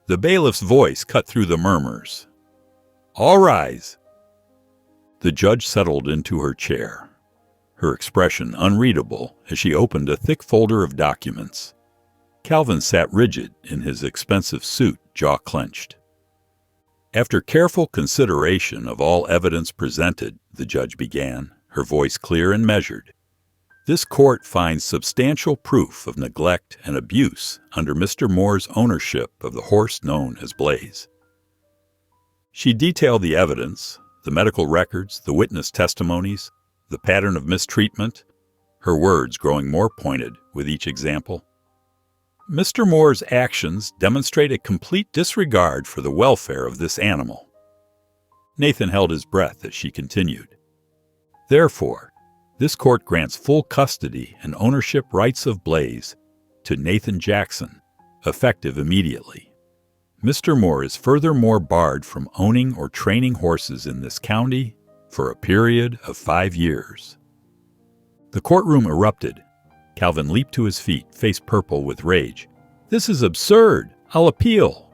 The bailiff's voice cut through the murmurs. "All rise." The judge settled into her chair, her expression unreadable as she opened a thick folder of documents. Calvin sat rigid in his expensive suit, jaw clenched. "After careful consideration of all evidence presented," the judge began, her voice clear and measured, "this court finds substantial proof of neglect and abuse under Mr. Moore's ownership of the horse known as Blaze." She detailed the evidence, the medical records, the witness testimonies, the pattern of mistreatment, her words growing more pointed with each example. "Mr. Moore's actions demonstrate a complete disregard for the welfare of this animal." Nathan held his breath as she continued. "Therefore, this court grants full custody and ownership rights of Blaze to Nathan Jackson, effective immediately. Mr. Moore is furthermore barred from owning or training horses in this county for a period of 5 years. The courtroom erupted. Calvin leaped to his feet, face purple with rage. "This is absurd! I'll appeal!"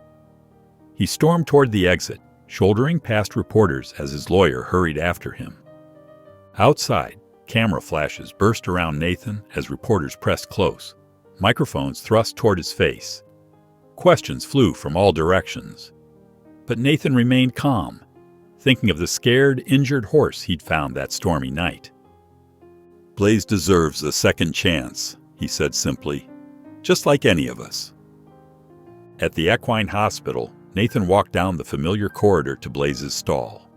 He stormed toward the exit, shouldering past reporters as his lawyer hurried after him. Outside, camera flashes burst around Nathan as reporters pressed close, microphones thrust toward his face. Questions flew from all directions. But Nathan remained calm, thinking of the scared, injured horse he'd found that stormy night. "Blaze deserves a second chance," he said simply, "just like any of us." At the equine hospital, Nathan walked down the familiar corridor to Blaze's stall.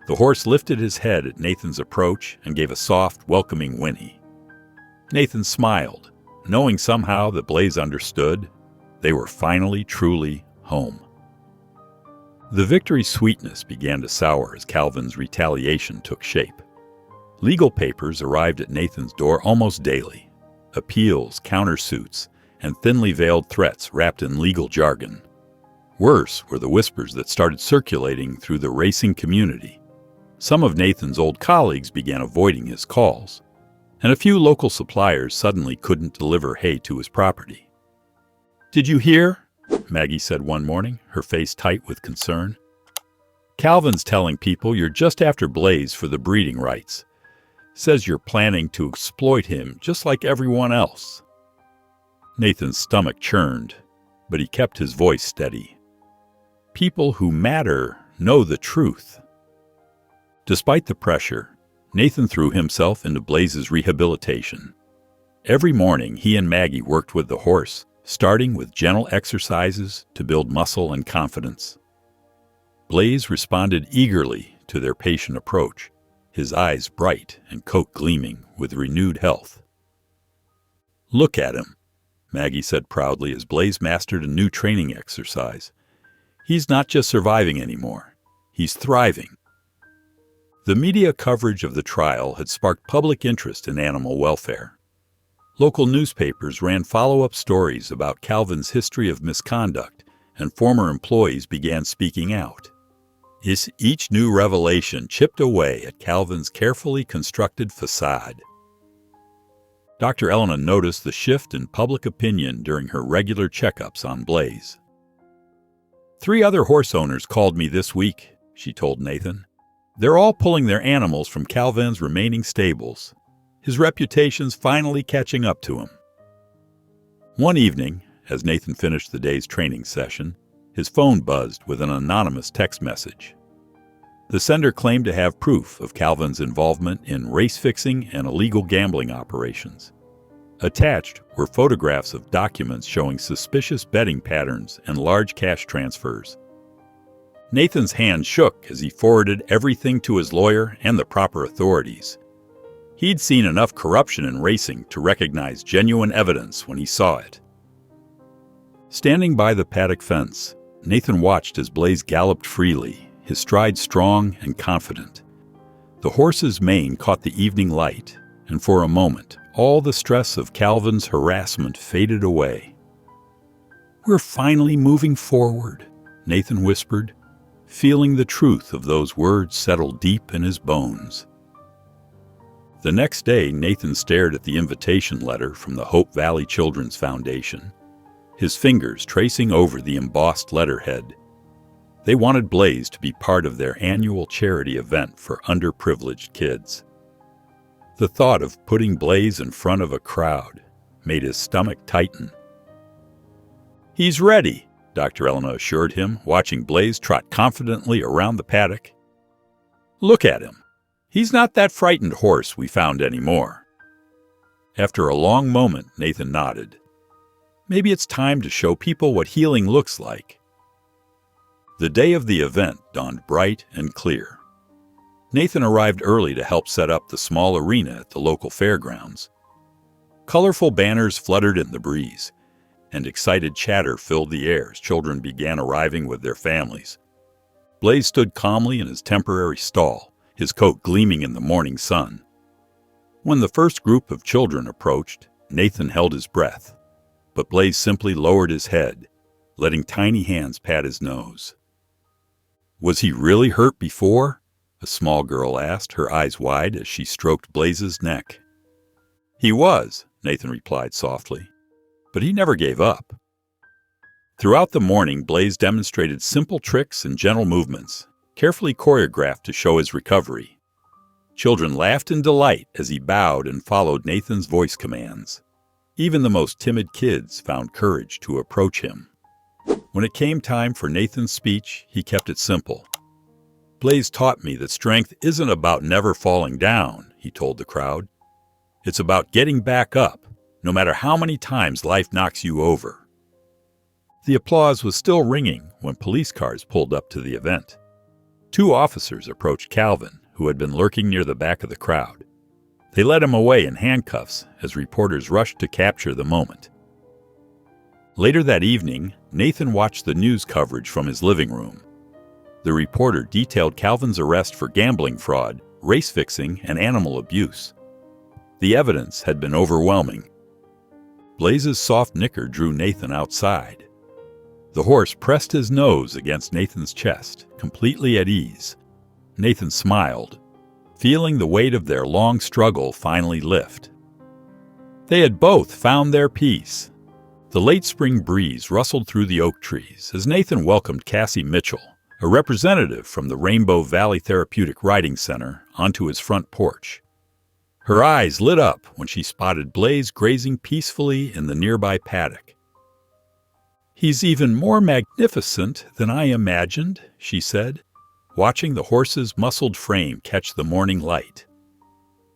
The horse lifted his head at Nathan's approach and gave a soft, welcoming whinny. Nathan smiled, knowing somehow that Blaze understood. They were finally, truly home. The victory's sweetness began to sour as Calvin's retaliation took shape. Legal papers arrived at Nathan's door almost daily. Appeals, countersuits, and thinly veiled threats wrapped in legal jargon. Worse were the whispers that started circulating through the racing community. Some of Nathan's old colleagues began avoiding his calls. and a few local suppliers suddenly couldn't deliver hay to his property. "Did you hear?" Maggie said one morning, her face tight with concern. "Calvin's telling people you're just after Blaze for the breeding rights. Says you're planning to exploit him just like everyone else." Nathan's stomach churned, but he kept his voice steady. "People who matter know the truth." Despite the pressure, Nathan threw himself into Blaze's rehabilitation. Every morning, he and Maggie worked with the horse, starting with gentle exercises to build muscle and confidence. Blaze responded eagerly to their patient approach, his eyes bright and coat gleaming with renewed health. "Look at him," Maggie said proudly as Blaze mastered a new training exercise. "He's not just surviving anymore, he's thriving." The media coverage of the trial had sparked public interest in animal welfare. Local newspapers ran follow-up stories about Calvin's history of misconduct, and former employees began speaking out. Each new revelation chipped away at Calvin's carefully constructed facade. Dr. Elena noticed the shift in public opinion during her regular checkups on Blaze. "3 other horse owners called me this week," she told Nathan. "They're all pulling their animals from Calvin's remaining stables. His reputation's finally catching up to him." One evening, as Nathan finished the day's training session, his phone buzzed with an anonymous text message. The sender claimed to have proof of Calvin's involvement in race-fixing and illegal gambling operations. Attached were photographs of documents showing suspicious betting patterns and large cash transfers. Nathan's hand shook as he forwarded everything to his lawyer and the proper authorities. He'd seen enough corruption in racing to recognize genuine evidence when he saw it. Standing by the paddock fence, Nathan watched as Blaze galloped freely, his stride strong and confident. The horse's mane caught the evening light, and for a moment, all the stress of Calvin's harassment faded away. "We're finally moving forward," Nathan whispered, feeling the truth of those words settle deep in his bones. The next day, Nathan stared at the invitation letter from the Hope Valley Children's Foundation, his fingers tracing over the embossed letterhead. They wanted Blaze to be part of their annual charity event for underprivileged kids. The thought of putting Blaze in front of a crowd made his stomach tighten. "He's ready," Dr. Elena assured him, watching Blaze trot confidently around the paddock. "Look at him. He's not that frightened horse we found anymore." After a long moment, Nathan nodded. Maybe it's time to show people what healing looks like. The day of the event dawned bright and clear. Nathan arrived early to help set up the small arena at the local fairgrounds. Colorful banners fluttered in the breeze, and excited chatter filled the air as children began arriving with their families. Blaze stood calmly in his temporary stall, his coat gleaming in the morning sun. When the first group of children approached, Nathan held his breath, but Blaze simply lowered his head, letting tiny hands pat his nose. "Was he really hurt before?" a small girl asked, her eyes wide as she stroked Blaze's neck. "He was," Nathan replied softly, "but he never gave up." Throughout the morning, Blaze demonstrated simple tricks and gentle movements, carefully choreographed to show his recovery. Children laughed in delight as he bowed and followed Nathan's voice commands. Even the most timid kids found courage to approach him. When it came time for Nathan's speech, he kept it simple. "Blaze taught me that strength isn't about never falling down," he told the crowd. "It's about getting back up, no matter how many times life knocks you over." The applause was still ringing when police cars pulled up to the event. 2 officers approached Calvin, who had been lurking near the back of the crowd. They led him away in handcuffs as reporters rushed to capture the moment. Later that evening, Nathan watched the news coverage from his living room. The reporter detailed Calvin's arrest for gambling fraud, race fixing, and animal abuse. The evidence had been overwhelming. Blaze's soft nicker drew Nathan outside. The horse pressed his nose against Nathan's chest, completely at ease. Nathan smiled, feeling the weight of their long struggle finally lift. They had both found their peace. The late spring breeze rustled through the oak trees as Nathan welcomed Cassie Mitchell, a representative from the Rainbow Valley Therapeutic Riding Center, onto his front porch. Her eyes lit up when she spotted Blaze grazing peacefully in the nearby paddock. "He's even more magnificent than I imagined," she said, watching the horse's muscled frame catch the morning light.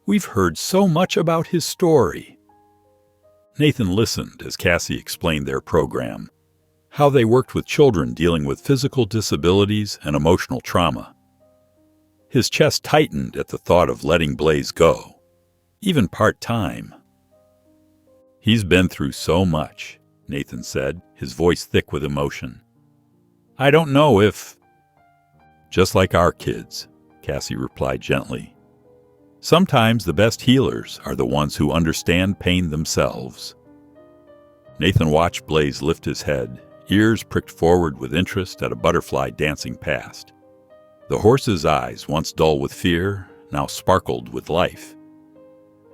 "We've heard so much about his story." Nathan listened as Cassie explained their program, how they worked with children dealing with physical disabilities and emotional trauma. His chest tightened at the thought of letting Blaze go, even part-time. "He's been through so much," Nathan said, his voice thick with emotion. "I don't know if—" "Just like our kids," Cassie replied gently. "Sometimes the best healers are the ones who understand pain themselves." Nathan watched Blaze lift his head, ears pricked forward with interest at a butterfly dancing past. The horse's eyes, once dull with fear, now sparkled with life.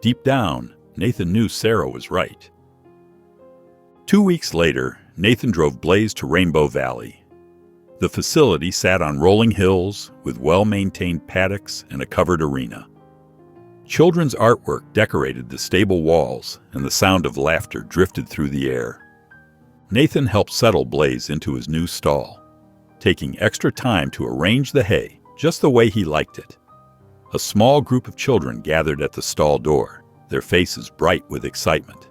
Deep down, Nathan knew Sarah was right. 2 weeks later, Nathan drove Blaze to Rainbow Valley. The facility sat on rolling hills with well-maintained paddocks and a covered arena. Children's artwork decorated the stable walls, and the sound of laughter drifted through the air. Nathan helped settle Blaze into his new stall, taking extra time to arrange the hay just the way he liked it. A small group of children gathered at the stall door, their faces bright with excitement.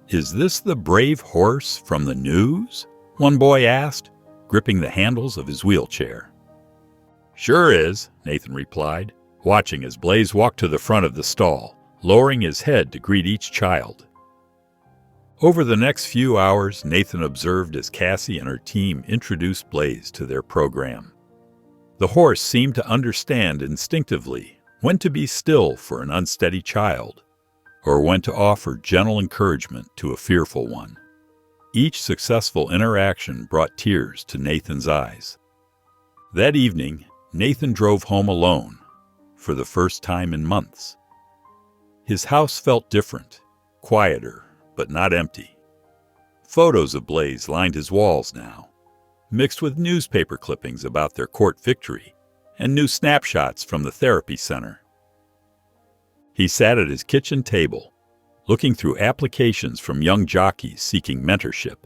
"Is this the brave horse from the news?" one boy asked, gripping the handles of his wheelchair. "Sure is," Nathan replied, watching as Blaze walked to the front of the stall, lowering his head to greet each child. Over the next few hours, Nathan observed as Cassie and her team introduced Blaze to their program. The horse seemed to understand instinctively when to be still for an unsteady child, or when to offer gentle encouragement to a fearful one. Each successful interaction brought tears to Nathan's eyes. That evening, Nathan drove home alone, for the first time in months. His house felt different, quieter, but not empty. Photos of Blaze lined his walls now, mixed with newspaper clippings about their court victory and new snapshots from the therapy center. He sat at his kitchen table, looking through applications from young jockeys seeking mentorship.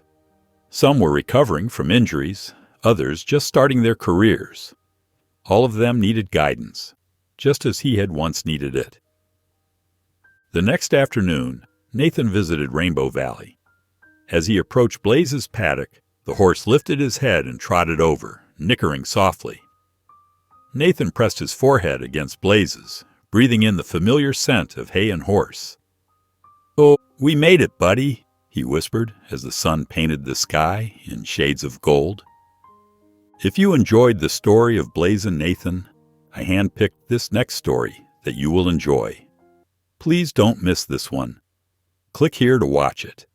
Some were recovering from injuries, others just starting their careers. All of them needed guidance, just as he had once needed it. The next afternoon, Nathan visited Rainbow Valley. As he approached Blaze's paddock, the horse lifted his head and trotted over, nickering softly. Nathan pressed his forehead against Blaze's, breathing in the familiar scent of hay and horse. "Oh, we made it, buddy," he whispered as the sun painted the sky in shades of gold. If you enjoyed the story of Blaze and Nathan, I handpicked this next story that you will enjoy. Please don't miss this one. Click here to watch it.